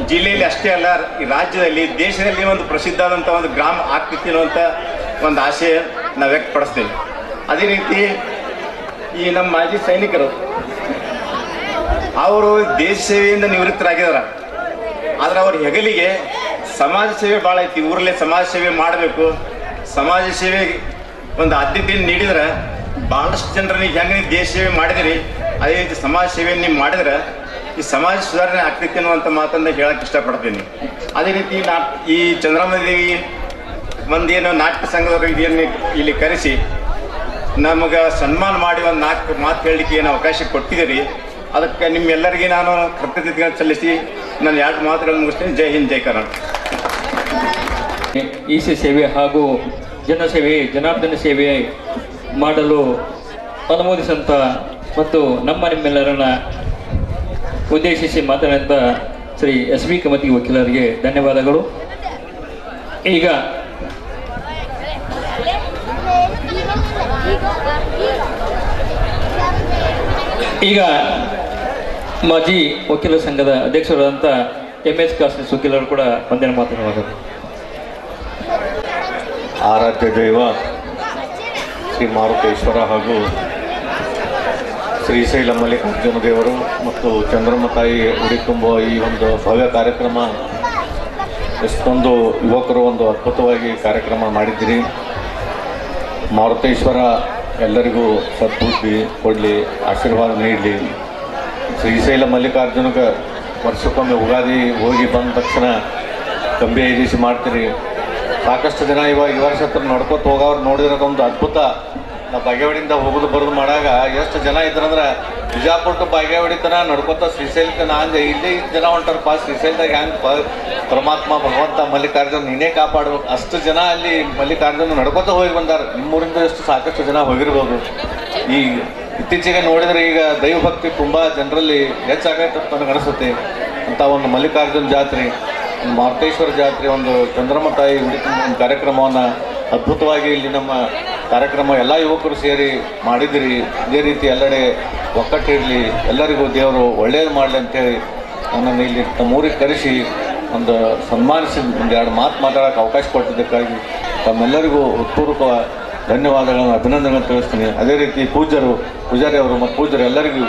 Speaker 5: ಜಿಲ್ಲೆಯಲ್ಲಿ ಅಷ್ಟೇ ಅಲ್ಲ, ಈ ರಾಜ್ಯದಲ್ಲಿ, ದೇಶದಲ್ಲಿ ಒಂದು ಪ್ರಸಿದ್ಧ ಆದಂಥ ಒಂದು ಗ್ರಾಮ ಆಗ್ತೈತಿ ಅನ್ನುವಂಥ ಒಂದು ಆಸೆ ನಾವು ವ್ಯಕ್ತಪಡಿಸ್ತೇವೆ. ಅದೇ ರೀತಿ ಈ ನಮ್ಮ ಮಾಜಿ ಸೈನಿಕರು ಅವರು ದೇಶ ಸೇವೆಯಿಂದ ನಿವೃತ್ತರಾಗಿದ್ದಾರೆ. ಆದರೆ ಅವ್ರ ಹೆಗಲಿಗೆ ಸಮಾಜ ಸೇವೆ ಭಾಳ ಐತಿ. ಊರಲ್ಲೇ ಸಮಾಜ ಸೇವೆ ಮಾಡಬೇಕು, ಸಮಾಜ ಸೇವೆ ಒಂದು ಆದ್ಯತೆಯನ್ನು ನೀಡಿದ್ರೆ ಭಾಳಷ್ಟು ಜನರನ್ನ ಹೆಂಗೆ ದೇಶ ಸೇವೆ ಮಾಡಿದಿರಿ, ಅದೇ ರೀತಿ ಸಮಾಜ ಸೇವೆಯನ್ನು ನೀವು ಮಾಡಿದ್ರೆ ಈ ಸಮಾಜ ಸುಧಾರಣೆ ಆಗ್ತೈತಿ ಅನ್ನುವಂಥ ಮಾತನ್ನು ಹೇಳಕ್ಕೆ ಇಷ್ಟಪಡ್ತೀನಿ. ಅದೇ ರೀತಿ ಈ ಚಂದ್ರಮ್ಮದೇವಿ ಒಂದೇನು ನಾಟ್ಯ ಸಂಘದವರು ಇದನ್ನು ಇಲ್ಲಿ ಕರೆಸಿ ನಮಗೆ ಸನ್ಮಾನ ಮಾಡಿ ಒಂದು 4 ಮಾತು ಹೇಳಲಿಕ್ಕೆ ಏನು ಅವಕಾಶ ಕೊಟ್ಟಿದ್ದೀರಿ. ಅದಕ್ಕೆ ನಿಮ್ಮೆಲ್ಲರಿಗೆ ನಾನು ಕೃತಜ್ಞತೆಗಳನ್ನು ಸಲ್ಲಿಸಿ ನಾನು 2 ಮಾತುಗಳನ್ನು ಮುಗಿಸ್ತೀನಿ. ಜೈ ಹಿಂದ್, ಜೈ ಕರ್ನಾಟಕ.
Speaker 3: ಈಸಿ ಸೇವೆ ಹಾಗೂ ಜನಸೇವೆ, ಜನಾರ್ದನ ಸೇವೆ ಮಾಡಲು ಅನುಮೋದಿಸಂತ ಮತ್ತು ನಿಮ್ಮೆಲ್ಲರನ್ನ ಉದ್ದೇಶಿಸಿ ಮಾತನಾಡಿದ ಶ್ರೀ ಎಸ್ ಬಿ ಕಮತಿ ವಕೀಲರಿಗೆ ಧನ್ಯವಾದಗಳು. ಈಗ ಮಾಜಿ ವಕೀಲರ ಸಂಘದ ಅಧ್ಯಕ್ಷರಾದಂಥ MS ಕಾಸಿಸ್ ವಕೀಲರು ಕೂಡ ಒಂದೇನು ಮಾತನಾಡಬಹುದು.
Speaker 6: ಆರಾಧ್ಯ ದೈವ ಶ್ರೀ ಮಾರುತೇಶ್ವರ ಹಾಗೂ ಶ್ರೀಶೈಲ ಮಲ್ಲಿಕಾರ್ಜುನ ದೇವರು ಮತ್ತು ಚಂದ್ರಮ್ಮ ತಾಯಿ ಉಡಿ ತುಂಬುವ ಈ ಒಂದು ಭವ್ಯ ಕಾರ್ಯಕ್ರಮ, ಎಷ್ಟೊಂದು ಯುವಕರು ಒಂದು ಅದ್ಭುತವಾಗಿ ಕಾರ್ಯಕ್ರಮ ಮಾಡಿದ್ದೀರಿ. ಮಾರುತೇಶ್ವರ ಎಲ್ಲರಿಗೂ ಸದ್ಬುದ್ಧಿ ಕೊಡಲಿ, ಆಶೀರ್ವಾದ ನೀಡಲಿ. ಶ್ರೀಶೈಲ ಮಲ್ಲಿಕಾರ್ಜುನಗೆ ವರ್ಷಕ್ಕೊಮ್ಮೆ ಯುಗಾದಿ ಹೋಗಿ ಬಂದ ತಕ್ಷಣ ಕಂಬಿ ಐದಿಸಿ ಮಾಡ್ತೀರಿ. ಸಾಕಷ್ಟು ಜನ ಈ ವರ್ಷ ಹತ್ರ ನಡ್ಕೊತ ಹೋಗೋರು ನೋಡಿರೋದೊಂದು ಅದ್ಭುತ. ನಾವು ಬಾಗೇವಾಡಿಯಿಂದ ಹೋಗೋದು ಬರೋದು ಮಾಡಾಗ ಎಷ್ಟು ಜನ ಇದ್ರಂದ್ರೆ ಬಿಜಾಪುರ ಟು ಬಾಗೇವಾಡಿ ತನ ನಡ್ಕೊತ ಶ್ರೀಶೈಲಕ್ಕೆ ನಾನು ಇಲ್ಲಿ ಜನ ಹೊಂಟಾರಪ್ಪ, ಶ್ರೀಶೈಲದಾಗ ಹೆಂಗೆ ಪರಮಾತ್ಮ ಭಗವಂತ ಮಲ್ಲಿಕಾರ್ಜುನ ನೀನೇ ಕಾಪಾಡ್ಬೇಕು. ಅಷ್ಟು ಜನ ಅಲ್ಲಿ ಮಲ್ಲಿಕಾರ್ಜುನ ನಡ್ಕೊತ ಹೋಗಿ ಬಂದಾರ. ನಿಮ್ಮೂರಿಂದ ಎಷ್ಟು ಸಾಕಷ್ಟು ಜನ ಹೋಗಿರ್ಬೋದು. ಈ ಇತ್ತೀಚೆಗೆ ನೋಡಿದರೆ ಈಗ ದೈವಭಕ್ತಿ ತುಂಬ ಜನರಲ್ಲಿ ಹೆಚ್ಚಾಗೈತೆ ಅಂತ ನನಗೆ ಅನಿಸುತ್ತೆ. ಅಂತ ಒಂದು ಮಲ್ಲಿಕಾರ್ಜುನ ಜಾತ್ರೆ, ಒಂದು ಮಾರುತೇಶ್ವರ ಜಾತ್ರೆ, ಒಂದು ಚಂದ್ರಮ್ಮ ತಾಯಿ ಉಡಿ ತುಂಬುವ ಒಂದು ಕಾರ್ಯಕ್ರಮವನ್ನು ಅದ್ಭುತವಾಗಿ ಇಲ್ಲಿ ನಮ್ಮ ಕಾರ್ಯಕ್ರಮ ಎಲ್ಲ ಯುವಕರು ಸೇರಿ ಮಾಡಿದಿರಿ. ಇದೇ ರೀತಿ ಎಲ್ಲೆಡೆ ಒಕ್ಕಟ್ಟಿರಲಿ, ಎಲ್ಲರಿಗೂ ದೇವರು ಒಳ್ಳೆಯದು ಮಾಡಲಿ ಅಂತೇಳಿ ನನ್ನನ್ನು ಇಲ್ಲಿ ನಮ್ಮೂರಿಗೆ ಕರೆಸಿ ಒಂದು ಸನ್ಮಾನಿಸಿ 2 ಮಾತು ಮಾತಾಡೋಕ್ಕೆ ಅವಕಾಶ ಕೊಟ್ಟಿದ್ದಕ್ಕಾಗಿ ತಮ್ಮೆಲ್ಲರಿಗೂ ಹೃತ್ಪೂರ್ವಕ ಧನ್ಯವಾದಗಳನ್ನು ಅಭಿನಂದನೆಗಳನ್ನು ತಿಳಿಸ್ತೀನಿ. ಅದೇ ರೀತಿ ಪೂಜಾರಿ ಅವರು ಮತ್ತು ಪೂಜಾರಿ ಎಲ್ಲರಿಗೂ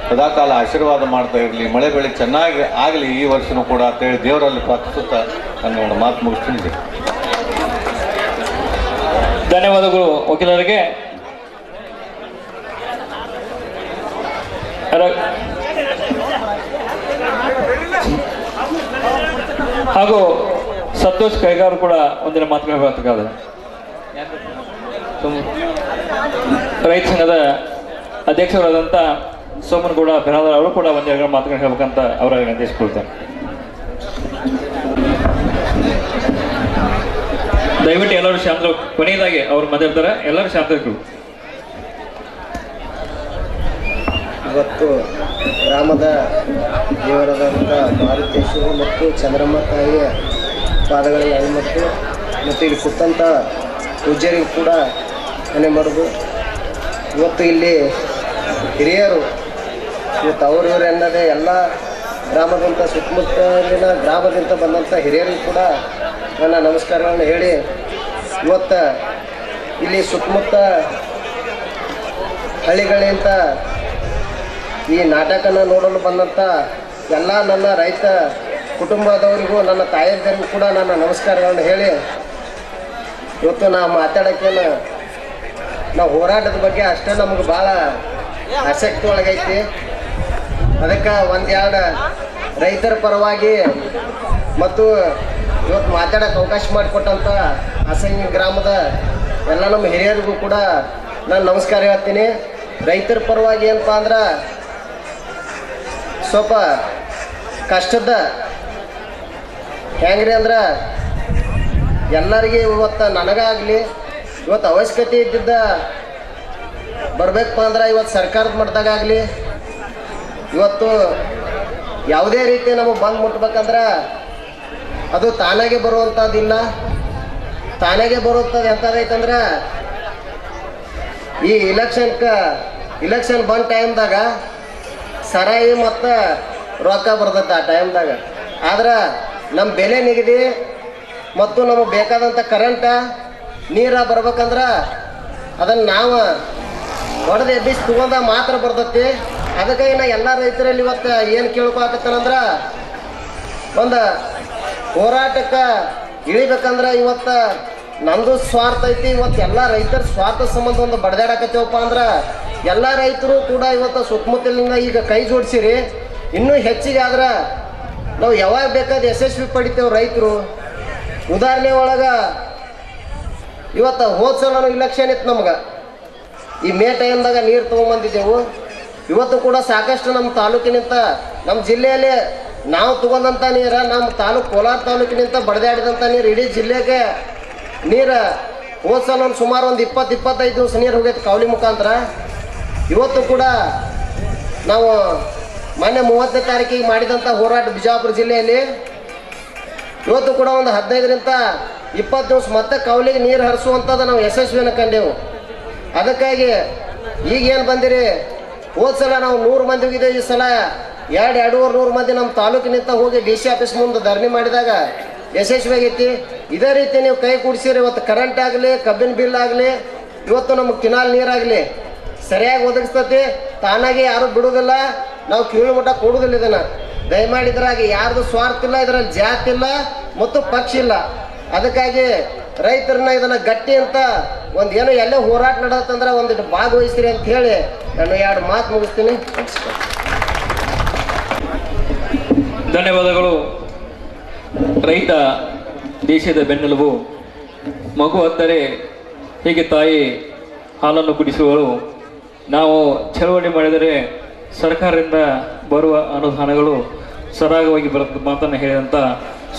Speaker 6: ಸದಾಕಾಲ ಆಶೀರ್ವಾದ ಮಾಡ್ತಾ ಇರಲಿ, ಮಳೆ ಬೆಳೆ ಚೆನ್ನಾಗಿ ಆಗಲಿ ಈ ವರ್ಷನೂ ಕೂಡ ಅಂತೇಳಿ ದೇವರಲ್ಲಿ ಪ್ರಾರ್ಥಿಸುತ್ತಾ ನನ್ನ ಮಾತು ಮುಗಿಸ್ತೀನಿ.
Speaker 3: ಧನ್ಯವಾದಗಳು ವಕೀಲರಿಗೆ. ಹಾಗೂ ಸಂತೋಷ್ ಕೈಗಾರು ಕೂಡ ಒಂದಿನ ಮಾತುಕತೆ ರೈತ ಸಂಘದ ಅಧ್ಯಕ್ಷರಾದಂಥ ಸೋಮನಗೌಡ ಬೆರಾದರ್ ಅವರು ಕೂಡ ಒಂದೆರಡು ಮಾತುಗಳು ಹೇಳ್ಬೇಕಂತ ಅವರ ನಿರ್ದೇಶಿಸ್ಕೊಳ್ತಾರೆ. ದಯವಿಟ್ಟು ಎಲ್ಲರೂ ಶಾಂತ, ಕೊನೆಯದಾಗಿ ಅವ್ರು ಮಾತಾಡ್ತಾರೆ, ಎಲ್ಲರೂ ಶಾಂತರು.
Speaker 2: ಇವತ್ತು ಗ್ರಾಮದ ದೇವರಾದಂಥ ಮಾರುತೇಶ್ವರ ಮತ್ತು ಚಂದ್ರಮ್ಮ ತಾಯಿಯ ಪಾದಗಳಿಗೆ ಅಣಿಮಟ್ಟು ಮತ್ತು ಇಲ್ಲಿ ಕೂತಂಥ ಪೂಜ್ಯರಿಗೂ ಕೂಡ ಮನೆ ಮಾಡೋದು. ಇವತ್ತು ಇಲ್ಲಿ ಹಿರಿಯರು ಇವತ್ತು ಇವರು ಎನ್ನದೇ ಎಲ್ಲ ಗ್ರಾಮದಂಥ ಸುತ್ತಮುತ್ತಲಿನ ಗ್ರಾಮದಿಂದ ಬಂದಂಥ ಹಿರಿಯರಿಗೂ ಕೂಡ ನನ್ನ ನಮಸ್ಕಾರಗಳನ್ನು ಹೇಳಿ, ಇವತ್ತು ಇಲ್ಲಿ ಸುತ್ತಮುತ್ತ ಹಳ್ಳಿಗಳಿಂದ ಈ ನಾಟಕನ ನೋಡಲು ಬಂದಂಥ ಎಲ್ಲ ನನ್ನ ರೈತ ಕುಟುಂಬದವರಿಗೂ ನನ್ನ ತಾಯಂದಿರಿಗೂ ಕೂಡ ನನ್ನ ನಮಸ್ಕಾರಗಳನ್ನು ಹೇಳಿ, ಇವತ್ತು ನಾವು ಮಾತಾಡೋಕ್ಕೇನು ನಾವು ಹೋರಾಟದ ಬಗ್ಗೆ ಅಷ್ಟೇ ನಮಗೆ ಭಾಳ ಆಸಕ್ತಿ ಒಳಗೈತಿ. ಅದಕ್ಕೆ ಒಂದೆರಡು ರೈತರ ಪರವಾಗಿ ಮತ್ತು ಇವತ್ತು ಮಾತಾಡೋಕ್ಕೆ ಅವಕಾಶ ಮಾಡಿಕೊಟ್ಟಂಥ ಅಸಂಗಿ ಗ್ರಾಮದ ಎಲ್ಲ ನಮ್ಮ ಹಿರಿಯರಿಗೂ ಕೂಡ ನಾನು ನಮಸ್ಕಾರ ಹೇಳ್ತೀನಿ. ರೈತರ ಪರವಾಗಿ ಏನಪ್ಪ ಅಂದ್ರೆ ಸ್ವಲ್ಪ ಕಷ್ಟದ ಹೆಂಗ್ರಿ ಅಂದ್ರೆ ಎಲ್ಲರಿಗೆ ಇವತ್ತು ನನಗಾಗಲಿ ಇವತ್ತು ಅವಶ್ಯಕತೆ ಇದ್ದಿದ್ದ ಬರಬೇಕಪ್ಪ ಅಂದ್ರೆ ಇವತ್ತು ಸರ್ಕಾರದ ಮಟ್ಟದಾಗಲಿ ಇವತ್ತು ಯಾವುದೇ ರೀತಿ ನಮಗೆ ಬಂದು ಮುಟ್ಬೇಕಂದ್ರೆ ಅದು ತಾನಾಗೆ ಬರುವಂಥದ್ದಿಲ್ಲ. ತಾನಾಗೆ ಬರುವಂಥದ್ದು ಎಂಥದೈತಂದ್ರೆ ಈ ಇಲೆಕ್ಷನ್ ಬಂದ ಟೈಮ್ದಾಗ ಸರಾಯಿ ಮತ್ತು ರೊಕ್ಕ ಬರ್ತೈತೆ ಆ ಟೈಮ್ದಾಗ. ಆದ್ರೆ ನಮ್ಮ ಬೆಲೆ ನಿಗದಿ ಮತ್ತು ನಮಗೆ ಬೇಕಾದಂಥ ಕರೆಂಟ ನೀರು ಬರ್ಬೇಕಂದ್ರೆ ಅದನ್ನು ನಾವು ಹೊಡೆದು ಎಬ್ಬಿಸಿ ತಗೊಂಡ ಮಾತ್ರ ಬರ್ತೈತಿ. ಅದಕ್ಕಾಗಿ ನಾ ಎಲ್ಲ ರೈತರಲ್ಲಿ ಇವತ್ತು ಏನು ಕೇಳ್ಕೊಳಕತ್ತಾನಂದ್ರೆ ಒಂದು ಹೋರಾಟಕ್ಕೆ ಇಳಿಬೇಕಂದ್ರೆ ಇವತ್ತು ನಂದು ಸ್ವಾರ್ಥ ಐತಿ. ಇವತ್ತು ಎಲ್ಲ ರೈತರ ಸ್ವಾರ್ಥ ಸಂಬಂಧ ಒಂದು ಬಡ್ದಾಡಕತ್ತೇವಪ್ಪ ಅಂದ್ರೆ ಎಲ್ಲ ರೈತರು ಕೂಡ ಇವತ್ತು ಸುತ್ತಮುತ್ತಲಿಂದ ಈಗ ಕೈ ಜೋಡಿಸಿರಿ. ಇನ್ನೂ ಹೆಚ್ಚಿಗೆ ಆದ್ರೆ ನಾವು ಯಾವಾಗ ಬೇಕಾದ ಯಶಸ್ವಿ ಪಡಿತೇವೆ ರೈತರು. ಉದಾಹರಣೆ ಒಳಗೆ ಇವತ್ತು ಹೋದ ಸಲ ಇಲೆಕ್ಷನ್ ಇತ್ತು ನಮ್ಗೆ, ಈ ಮೇ ಟೈಮ್ದಾಗ ನೀರು ತೊಗೊಂಬಂದಿದ್ದೆವು. ಇವತ್ತು ಕೂಡ ಸಾಕಷ್ಟು ನಮ್ಮ ತಾಲೂಕಿನಿಂದ ನಮ್ಮ ಜಿಲ್ಲೆಯಲ್ಲಿ ನಾವು ತೊಗೊಂಡಂಥ ನೀರು ನಮ್ಮ ಕೋಲಾರ ತಾಲೂಕಿನಿಂದ ಬಡ್ದಾಡಿದಂಥ ನೀರು ಇಡೀ ಜಿಲ್ಲೆಗೆ ನೀರು ಹೋದ ಸಲ ಸುಮಾರು ಒಂದು 20-25 ದಿವಸ ನೀರು ಹೋಗೈತೆ ಕಾವಲಿ ಮುಖಾಂತರ. ಇವತ್ತು ಕೂಡ ನಾವು ಮೊನ್ನೆ 30ನೇ ತಾರೀಕಿಗೆ ಮಾಡಿದಂಥ ಹೋರಾಟ ಬಿಜಾಪುರ ಜಿಲ್ಲೆಯಲ್ಲಿ ಇವತ್ತು ಕೂಡ ಒಂದು 15-20 ದಿವಸ ಮತ್ತೆ ಕಾವಲಿಗೆ ನೀರು ಹರಿಸುವಂಥದ್ದು ನಾವು ಯಶಸ್ವಿಯನ್ನು ಕಂಡೆವು. ಅದಕ್ಕಾಗಿ ಈಗೇನು ಬಂದಿರಿ, ಹೋದ ಸಲ ನಾವು 100 ಮಂದಿ ಹೋಗಿದ್ದೇವೆ, ಈ ಸಲ 200-250 ಮಂದಿ ನಮ್ಮ ತಾಲೂಕಿನಿಂದ ಹೋಗಿ DC ಆಫೀಸ್ ಮುಂದೆ ಧರಣಿ ಮಾಡಿದಾಗ ಯಶಸ್ವಿಯಾಗೈತಿ. ಇದೇ ರೀತಿ ನೀವು ಕೈ ಕೂಡಿಸಿರಿ. ಇವತ್ತು ಕರೆಂಟ್ ಆಗಲಿ, ಕಬ್ಬಿನ ಬಿಲ್ ಆಗಲಿ, ಇವತ್ತು ನಮಗೆ ಕಿನಾಲ್ ನೀರಾಗಲಿ ಸರಿಯಾಗಿ ಒದಗಿಸ್ತತಿ. ತಾನಾಗಿ ಯಾರು ಬಿಡುವುದಿಲ್ಲ, ನಾವು ಕಿವಿ ಮಟ್ಟ ಕೊಡುವುದಿಲ್ಲ. ಇದನ್ನು ದಯಮಾಡಿದ್ರಾಗಿ ಯಾರ್ದು ಸ್ವಾರ್ಥ ಇಲ್ಲ, ಇದರಲ್ಲಿ ಜಾತಿ ಇಲ್ಲ ಮತ್ತು ಪಕ್ಷ ಇಲ್ಲ. ಅದಕ್ಕಾಗಿ ರೈತರನ್ನ ಇದನ್ನು ಗಟ್ಟಿ ಅಂತ ಒಂದು ಏನೋ ಎಲ್ಲೇ ಹೋರಾಟ ನಡೆದತ್ತಂದ್ರೆ ಒಂದಿಟ್ಟು ಭಾಗವಹಿಸ್ತೀರಿ ಅಂತ ಹೇಳಿ ನಾನು 2 ಮಾತು ಮುಗಿಸ್ತೀನಿ.
Speaker 3: ಧನ್ಯವಾದಗಳು. ರೈತ ದೇಶದ ಬೆನ್ನೆಲುಬು. ಮಗು ಹತ್ತರೆ ಹೀಗೆ ತಾಯಿ ಹಾಲನ್ನು ಕುಡಿಸುವಳು. ನಾವು ಚಳವಳಿ ಮಾಡಿದರೆ ಸರ್ಕಾರದಿಂದ ಬರುವ ಅನುದಾನಗಳು ಸರಾಗವಾಗಿ ಬರುತ್ತೆ ಮಾತನ್ನು ಹೇಳಿದಂಥ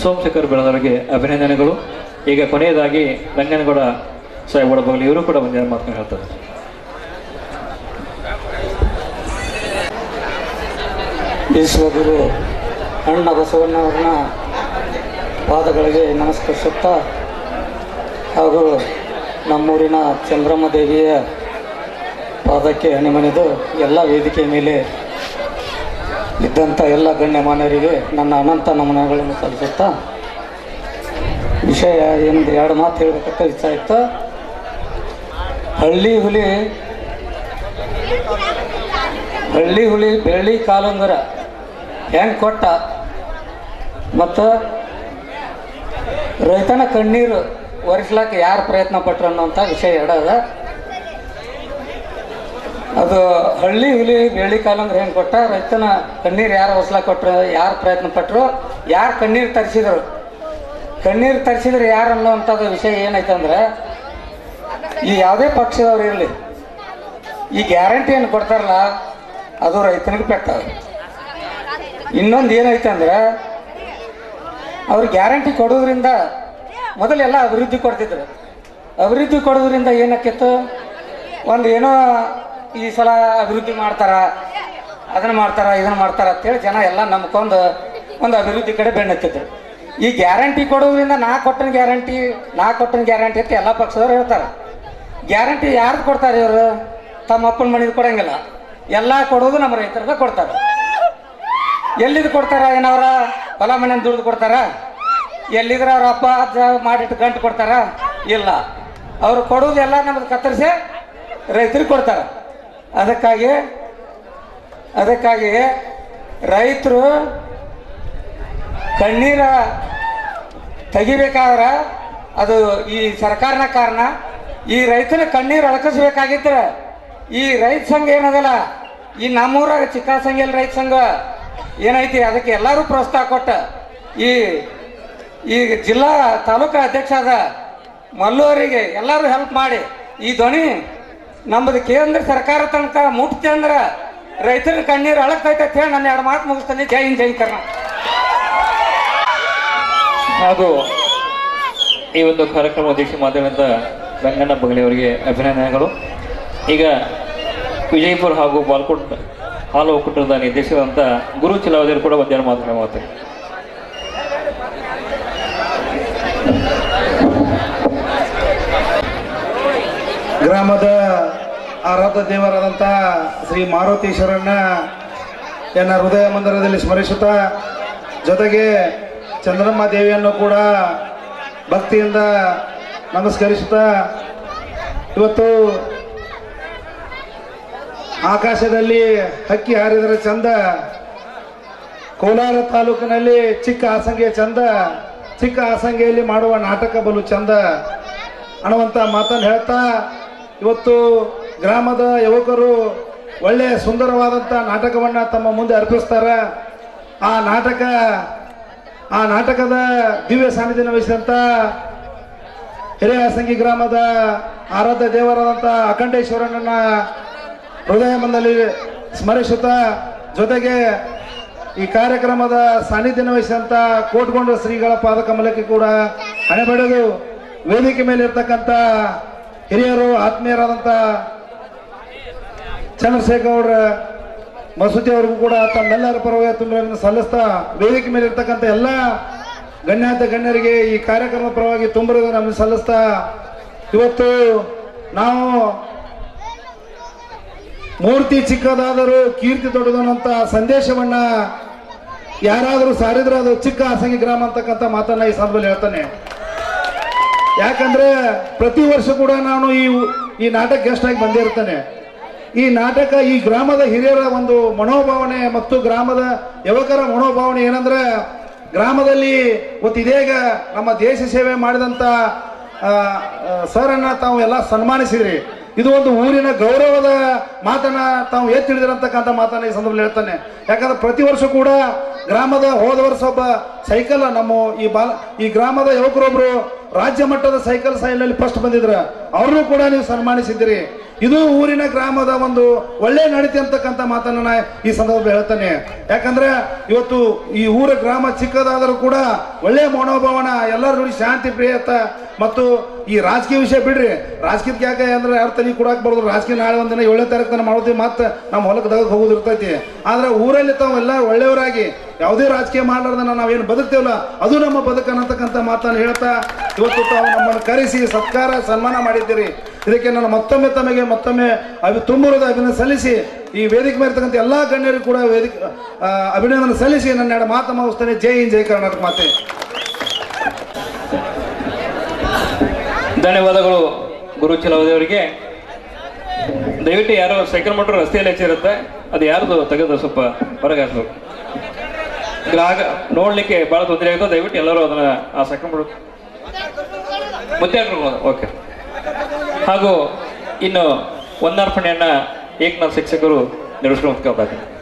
Speaker 3: ಸೋಮಶೇಖರ್ ಬೆಳದವರಿಗೆ ಅಭಿನಂದನೆಗಳು. ಈಗ ಕೊನೆಯದಾಗಿ ರಂಗನಗೌಡ ಸಾಹೇಬ್ ಬಗಲಿ ಇವರು ಕೂಡ ಒಂದೆರಡು ಮಾತನ್ನು ಹೇಳ್ತಾರೆ.
Speaker 7: ವಿಶ್ವಗುರು ಅಣ್ಣ ಬಸವಣ್ಣವ್ರನ್ನ ಪಾದಗಳಿಗೆ ನಮಸ್ಕರಿಸುತ್ತಾ ಹಾಗೂ ನಮ್ಮೂರಿನ ಚಂದ್ರಮ್ಮ ದೇವಿಯ ಪಾದಕ್ಕೆ ಹಣಿಮಣಿದು ಎಲ್ಲ ವೇದಿಕೆ ಮೇಲೆ ಇದ್ದಂಥ ಎಲ್ಲ ಗಣ್ಯಮಾನ್ಯರಿಗೆ ನನ್ನ ಅನಂತ ನಮನಗಳನ್ನು ಸಲ್ಲಿಸುತ್ತಾ ವಿಷಯ ಏನೊಂದು 2 ಮಾತು ಹೇಳಬೇಕಂತ ಇಚ್ಛೆ ಇತ್ತು. ಹಳ್ಳಿ ಹುಲಿ ಬೆಳ್ಳಿ ಕಾಲುಂಗರ ಹೆಂಗೆ ಕೊಟ್ಟ ಮತ್ತು ರೈತನ ಕಣ್ಣೀರು ಒರೆಸ್ಲಾಕ ಯಾರು ಪ್ರಯತ್ನ ಪಟ್ರು ಅನ್ನೋಂಥ ವಿಷಯ ಎರಡದ. ಅದು ಹಳ್ಳಿ ಹುಲಿ ಬೆಳ್ಳಿ ಕಾಲುಂಗರ ಹೆಂಗೆ ಕೊಟ್ಟ, ರೈತನ ಕಣ್ಣೀರು ಯಾರು ಒರೆಸ್ಲಾಕ ಕೊಟ್ಟರು, ಯಾರು ಪ್ರಯತ್ನ ಪಟ್ಟರು, ಯಾರು ಕಣ್ಣೀರು ತರಿಸಿದ್ರು ಯಾರು ಅನ್ನೋವಂಥದ್ದು ವಿಷಯ ಏನೈತಂದ್ರೆ, ಈ ಯಾವುದೇ ಪಕ್ಷದವ್ರು ಇರಲಿ, ಈ ಗ್ಯಾರಂಟಿ ಏನು ಕೊಡ್ತಾರಲ್ಲ ಅದು ರೈತನಿಗೆ ಪೆಟ್ಟಾಗ. ಇನ್ನೊಂದು ಏನೈತೆ ಅಂದ್ರೆ, ಅವ್ರು ಗ್ಯಾರಂಟಿ ಕೊಡೋದ್ರಿಂದ ಮೊದಲೆಲ್ಲ ಅಭಿವೃದ್ಧಿ ಕೊಡ್ತಿದ್ರು. ಅಭಿವೃದ್ಧಿ ಕೊಡೋದ್ರಿಂದ ಏನಕ್ಕಿತ್ತು, ಒಂದು ಏನೋ ಈ ಸಲ ಅಭಿವೃದ್ಧಿ ಮಾಡ್ತಾರ, ಅದನ್ನು ಮಾಡ್ತಾರ, ಇದನ್ನು ಮಾಡ್ತಾರ ಅಂತೇಳಿ ಜನ ಎಲ್ಲ ನಂಬ್ಕೊಂಡು ಒಂದು ಅಭಿವೃದ್ಧಿ ಕಡೆ ಬೆನ್ನತ್ತಿದ್ರು. ಈ ಗ್ಯಾರಂಟಿ ಕೊಡೋದ್ರಿಂದ ನಾ ಕೊಟ್ಟನ ಗ್ಯಾರಂಟಿ ಅಂತ ಎಲ್ಲ ಪಕ್ಷದವ್ರು ಹೇಳ್ತಾರೆ. ಗ್ಯಾರಂಟಿ ಯಾರ್ದು ಕೊಡ್ತಾರೆ ಇವರು? ತಮ್ಮ ಅಪ್ಪನ ಮನೆದು ಕೊಡಂಗಿಲ್ಲ, ಎಲ್ಲ ಕೊಡೋದು ನಮ್ಮ ರೈತರದ ಕೊಡ್ತಾರೆ. ಎಲ್ಲಿದು ಕೊಡ್ತಾರ? ಏನವ್ರ ಹೊಲ ಮನೆ ದುಡ್ದು ಕೊಡ್ತಾರ? ಎಲ್ಲಿದ್ರೆ ಅವ್ರ ಅಪ್ಪ ಅಜ್ಜ ಮಾಡಿಟ್ಟು ಗಂಟು ಕೊಡ್ತಾರ? ಇಲ್ಲ, ಅವ್ರು ಕೊಡೋದೆಲ್ಲ ನಮ್ದು ಕತ್ತರಿಸಿ ರೈತರಿಗೆ ಕೊಡ್ತಾರೆ. ಅದಕ್ಕಾಗಿ ರೈತರು ಕಣ್ಣೀರ ತೆಗಿಬೇಕಾದ್ರೆ ಅದು ಈ ಸರ್ಕಾರನ ಕಾರಣ. ಈ ರೈತನ ಕಣ್ಣೀರು ಅಳಕಿಸ್ಬೇಕಾಗಿದ್ರೆ ಈ ರೈತ ಸಂಘ ಏನದಲ್ಲ, ಈ ನಮ್ಮೂರಾಗ ಚಿಕ್ಕಸಂಗಿಯಲ್ಲಿ ರೈತ ಸಂಘ ಏನೈತಿ, ಅದಕ್ಕೆ ಎಲ್ಲರೂ ಪ್ರೋತ್ಸಾಹ ಕೊಟ್ಟ ಈ ಜಿಲ್ಲಾ ತಾಲೂಕಾ ಅಧ್ಯಕ್ಷ ಆದ ಮಲ್ಲೂರಿಗೆ ಎಲ್ಲರೂ ಹೆಲ್ಪ್ ಮಾಡಿ ಈ ಧ್ವನಿ ನಮ್ಮದು ಕೇಂದ್ರ ಸರ್ಕಾರ ತನಕ ಮುಟ್ತಿ ಅಂದ್ರೆ ರೈತರ ಕಣ್ಣೀರು ಅಳಕ್ತೈತೆ ಅಂತ ಹೇಳಿ ನನ್ನ 2 ಮಾತು ಮುಗಿಸ್ತಾನೆ. ಜೈ ಹಿಂದ್, ಜೈ ಕರ್ನಾಟಕ.
Speaker 3: ಹಾಗೂ ಈ ಒಂದು ಕಾರ್ಯಕ್ರಮ ಉದ್ದೇಶಿಸಿ ಮಾತಾಡಿದ ರಂಗಣ್ಣ ಬಗಲಿ ಅವರಿಗೆ ಅಭಿನಂದನೆಗಳು. ಈಗ ವಿಜಯಪುರ ಹಾಗೂ ಬಾಲ್ಕೋಟ್ ಹಾಲು ಒಕ್ಕೂಟದ ನಿರ್ದೇಶಕರಂತ ಗುರು ಚಿಲಾವದಿಯರು ಕೂಡ ಒಂದೆರಡು ಮಾತಾಡ್ತಾರೆ.
Speaker 8: ಗ್ರಾಮದ ಆರಾಧ್ಯ ದೇವರಾದಂಥ ಶ್ರೀ ಮಾರುತೀಶ್ವರನ್ನ ಎನ್ನ ಹೃದಯ ಮಂದಿರದಲ್ಲಿ ಸ್ಮರಿಸುತ್ತಾ, ಜೊತೆಗೆ ಚಂದ್ರಮ್ಮ ದೇವಿಯನ್ನು ಕೂಡ ಭಕ್ತಿಯಿಂದ ನಮಸ್ಕರಿಸುತ್ತಾ, ಇವತ್ತು ಆಕಾಶದಲ್ಲಿ ಹಕ್ಕಿ ಹಾರಿದರೆ ಚಂದ, ಕೋಲಾರ ತಾಲೂಕಿನಲ್ಲಿ ಚಿಕ್ಕ ಹಾಸಂಗೆ ಚಂದ, ಚಿಕ್ಕ ಹಾಸಂಗೆಯಲ್ಲಿ ಮಾಡುವ ನಾಟಕ ಬಲು ಚಂದ ಅನ್ನುವಂಥ ಮಾತನ್ನು ಹೇಳ್ತಾ, ಇವತ್ತು ಗ್ರಾಮದ ಯುವಕರು ಒಳ್ಳೆಯ ಸುಂದರವಾದಂಥ ನಾಟಕವನ್ನು ತಮ್ಮ ಮುಂದೆ ಅರ್ಪಿಸ್ತಾರೆ. ಆ ನಾಟಕದ ದಿವ್ಯ ಸಾನ್ನಿಧ್ಯ ವಹಿಸಿದಂಥ ಹಿರೇಹಾಸಂಗಿ ಗ್ರಾಮದ ಆರಾಧ್ಯ ದೇವರಾದಂಥ ಅಖಂಡೇಶ್ವರನನ್ನ ಹೃದಯ ಮಂದಲ್ಲಿ ಸ್ಮರಿಸುತ್ತಾ, ಜೊತೆಗೆ ಈ ಕಾರ್ಯಕ್ರಮದ ಸಾನ್ನಿಧ್ಯ ವಹಿಸಿದಂಥ ಕೋಟ್ಗೊಂಡ ಶ್ರೀಗಳ ಪಾದಕಮಲಕ್ಕೆ ಕೂಡ ಹಣೆ ಬಡಿದು ವೇದಿಕೆ ಮೇಲೆ ಇರ್ತಕ್ಕಂಥ ಹಿರಿಯರು ಆತ್ಮೀಯರಾದಂಥ ಚಂದ್ರಶೇಖರ್ ಮಸೂತಿ ಅವ್ರಿಗೂ ಕೂಡ ತಮ್ಮೆಲ್ಲರ ಪರವಾಗಿ ತುಂಬನ್ನು ಸಲ್ಲಿಸ್ತಾ, ವೇದಿಕೆ ಮೇಲೆ ಇರ್ತಕ್ಕಂಥ ಎಲ್ಲ ಗಣ್ಯರಿಗೆ ಈ ಕಾರ್ಯಕ್ರಮದ ಪರವಾಗಿ ತುಂಬರಿಗೆ ನಮ್ಮನ್ನು ಸಲ್ಲಿಸ್ತಾ, ಇವತ್ತು ನಾವು ಮೂರ್ತಿ ಚಿಕ್ಕದಾದರೂ ಕೀರ್ತಿ ದೊಡ್ಡದನ್ನಂತ ಸಂದೇಶವನ್ನ ಯಾರಾದರೂ ಸಾರಿದ್ರೆ ಅದು ಚಿಕ್ಕ ಹಾಸಂಗಿ ಗ್ರಾಮ ಅಂತಕ್ಕಂಥ ಮಾತನ್ನ ಈ ಸಂದರ್ಭದಲ್ಲಿ ಹೇಳ್ತಾನೆ. ಯಾಕಂದ್ರೆ ಪ್ರತಿ ವರ್ಷ ಕೂಡ ನಾನು ಈ ನಾಟಕ ಗೆಸ್ಟ್ ಆಗಿ ಬಂದೇ ಇರ್ತಾನೆ. ಈ ನಾಟಕ ಈ ಗ್ರಾಮದ ಹಿರಿಯರ ಒಂದು ಮನೋಭಾವನೆ ಮತ್ತು ಗ್ರಾಮದ ಯುವಕರ ಮನೋಭಾವನೆ ಏನಂದ್ರೆ, ಗ್ರಾಮದಲ್ಲಿ ಇದೀಗ ನಮ್ಮ ದೇಶ ಸೇವೆ ಮಾಡಿದಂಥ ಸರನ್ನ ತಾವು ಎಲ್ಲ ಸನ್ಮಾನಿಸಿದ್ರಿ. ಇದು ಒಂದು ಊರಿನ ಗೌರವದ ಮಾತನ್ನ ತಾವು ಎತ್ತಿ ಹಿಡಿದಿರತಕ್ಕಂಥ ಮಾತನ್ನ ಈ ಸಂದರ್ಭದಲ್ಲಿ ಹೇಳ್ತಾನೆ. ಯಾಕಂದ್ರೆ ಪ್ರತಿ ವರ್ಷ ಕೂಡ ಗ್ರಾಮದ ಹೋದ ವರ್ಷ ಒಬ್ಬ ಸೈಕಲ್ ಈ ಗ್ರಾಮದ ಯುವಕರೊಬ್ರು ರಾಜ್ಯ ಮಟ್ಟದ ಸೈಕಲ್ ಸಾಲಿನಲ್ಲಿ ಫಸ್ಟ್ ಬಂದಿದ್ರು, ಅವ್ರನ್ನೂ ಕೂಡ ನೀವು ಸನ್ಮಾನಿಸಿದ್ದೀರಿ. ಇದು ಊರಿನ ಗ್ರಾಮದ ಒಂದು ಒಳ್ಳೆ ನಡತೆ ಅಂತಕ್ಕಂಥ ಮಾತನ್ನ ನಾ ಈ ಸಂದರ್ಭದಲ್ಲಿ ಹೇಳ್ತಾನೆ. ಯಾಕಂದ್ರೆ ಇವತ್ತು ಈ ಊರ ಗ್ರಾಮ ಚಿಕ್ಕದಾದರೂ ಕೂಡ ಒಳ್ಳೆ ಮನೋಭಾವನ, ಎಲ್ಲರ ನೋಡಿ ಶಾಂತಿ ಪ್ರಿಯತ ಮತ್ತು ಈ ರಾಜಕೀಯ ವಿಷಯ ಬಿಡ್ರಿ, ರಾಜಕೀಯಕ್ಕೆ ಯಾಕೆ ಅಂದ್ರೆ ಯಾರು ತಲೆ ಕೊಡಾಕ್ ಬರೋದು, ರಾಜಕೀಯ ನಾಳೆ ಒಂದಿನ 7ನೇ ತಾರೀಕು ತನಕ ಮಾಡ್ತೀವಿ, ಮತ್ತೆ ನಮ್ಮ ಹೊಲಕ್ಕೆ ದಗಕ್ಕೆ ಹೋಗೋದು ಇರ್ತೈತಿ. ಆದ್ರೆ ಊರಲ್ಲಿ ತಾವೆಲ್ಲ ಒಳ್ಳೆಯವರಾಗಿ ಯಾವುದೇ ರಾಜಕೀಯ ಮಾಡಲಾರ್ದನ್ನ ನಾವೇನು ಬದುಕ್ತೇವಲ್ಲ ಅದು ನಮ್ಮ ಬದುಕನ್ನತಕ್ಕಂಥ ಮಾತನ್ನು ಹೇಳ್ತಾ, ಇವತ್ತು ತಾವು ನಮ್ಮನ್ನು ಕರೆಸಿ ಸತ್ಕಾರ ಸನ್ಮಾನ ಮಾಡಿದ್ದೀರಿ. ಇದಕ್ಕೆ ನಾನು ಮತ್ತೊಮ್ಮೆ ತುಂಬುರದ ಅಭಿನಂದನೆ ಸಲ್ಲಿಸಿ, ಈ ವೇದಿಕೆ ಮೇಲೆ ಇರ್ತಕ್ಕಂಥ ಎಲ್ಲಾ ಗಣ್ಯರಿಗೂ ಕೂಡ ಅಭಿನಂದನೆ ಸಲ್ಲಿಸಿ ನನ್ನ 2 ಮಾತು ಮುಗಿಸ್ತೇನೆ. ಜೈ ಹಿಂದ್, ಜೈ ಕರ್ನಾಟಕ ಮಾತೆ.
Speaker 3: ಧನ್ಯವಾದಗಳು ಗುರು ಚಲವದೇವರಿಗೆ. ದಯವಿಟ್ಟು ಯಾರೋ ಸೈಕಲ್ ಮೋಟರ್ ರಸ್ತೆಯಲ್ಲಿ ಹೆಚ್ಚಿರುತ್ತೆ, ಅದು ಯಾರ್ದು ತೆಗೆದು ಸ್ವಲ್ಪ ಹೊರಗೆ ಹಾಕ್ಬೇಕು. ಗ್ರಾಹಕ ನೋಡ್ಲಿಕ್ಕೆ ಬಹಳ ತೊಂದರೆ ಆಗುತ್ತೆ. ದಯವಿಟ್ಟು ಎಲ್ಲರೂ ಅದನ್ನ ಆ ಸೈಕಲ್ ಮೋಟರ್ ಮುತ್ತೆ ಹಾಕ್ಬೋದು. ಓಕೆ. ಹಾಗೂ ಇನ್ನು ಒಂದಾರ್ಪಣೆಯನ್ನ ಏಕನಾಥ್ ಶಿಕ್ಷಕರು ನಿರ್ವಹಿಸಬೇಕು.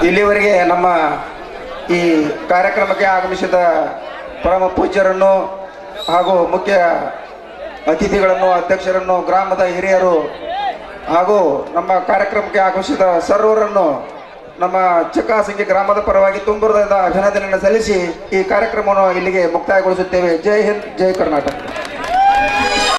Speaker 1: ಇಲ್ಲಿವರೆಗೆ ನಮ್ಮ ಈ ಕಾರ್ಯಕ್ರಮಕ್ಕೆ ಆಗಮಿಸಿದ ಪರಮ ಪೂಜ್ಯರನ್ನು ಹಾಗೂ ಮುಖ್ಯ ಅತಿಥಿಗಳನ್ನು, ಅಧ್ಯಕ್ಷರನ್ನು, ಗ್ರಾಮದ ಹಿರಿಯರು ಹಾಗೂ ನಮ್ಮ ಕಾರ್ಯಕ್ರಮಕ್ಕೆ ಆಗಮಿಸಿದ ಸರ್ವರನ್ನು ನಮ್ಮ ಚಕ್ಕಾಸಂಗಿ ಗ್ರಾಮದ ಪರವಾಗಿ ತುಂಬುವುದರಿಂದ ಅಭಿನಂದನೆಯನ್ನು ಸಲ್ಲಿಸಿ ಈ ಕಾರ್ಯಕ್ರಮವನ್ನು ಇಲ್ಲಿಗೆ ಮುಕ್ತಾಯಗೊಳಿಸುತ್ತೇವೆ. ಜೈ ಹಿಂದ್, ಜೈ ಕರ್ನಾಟಕ.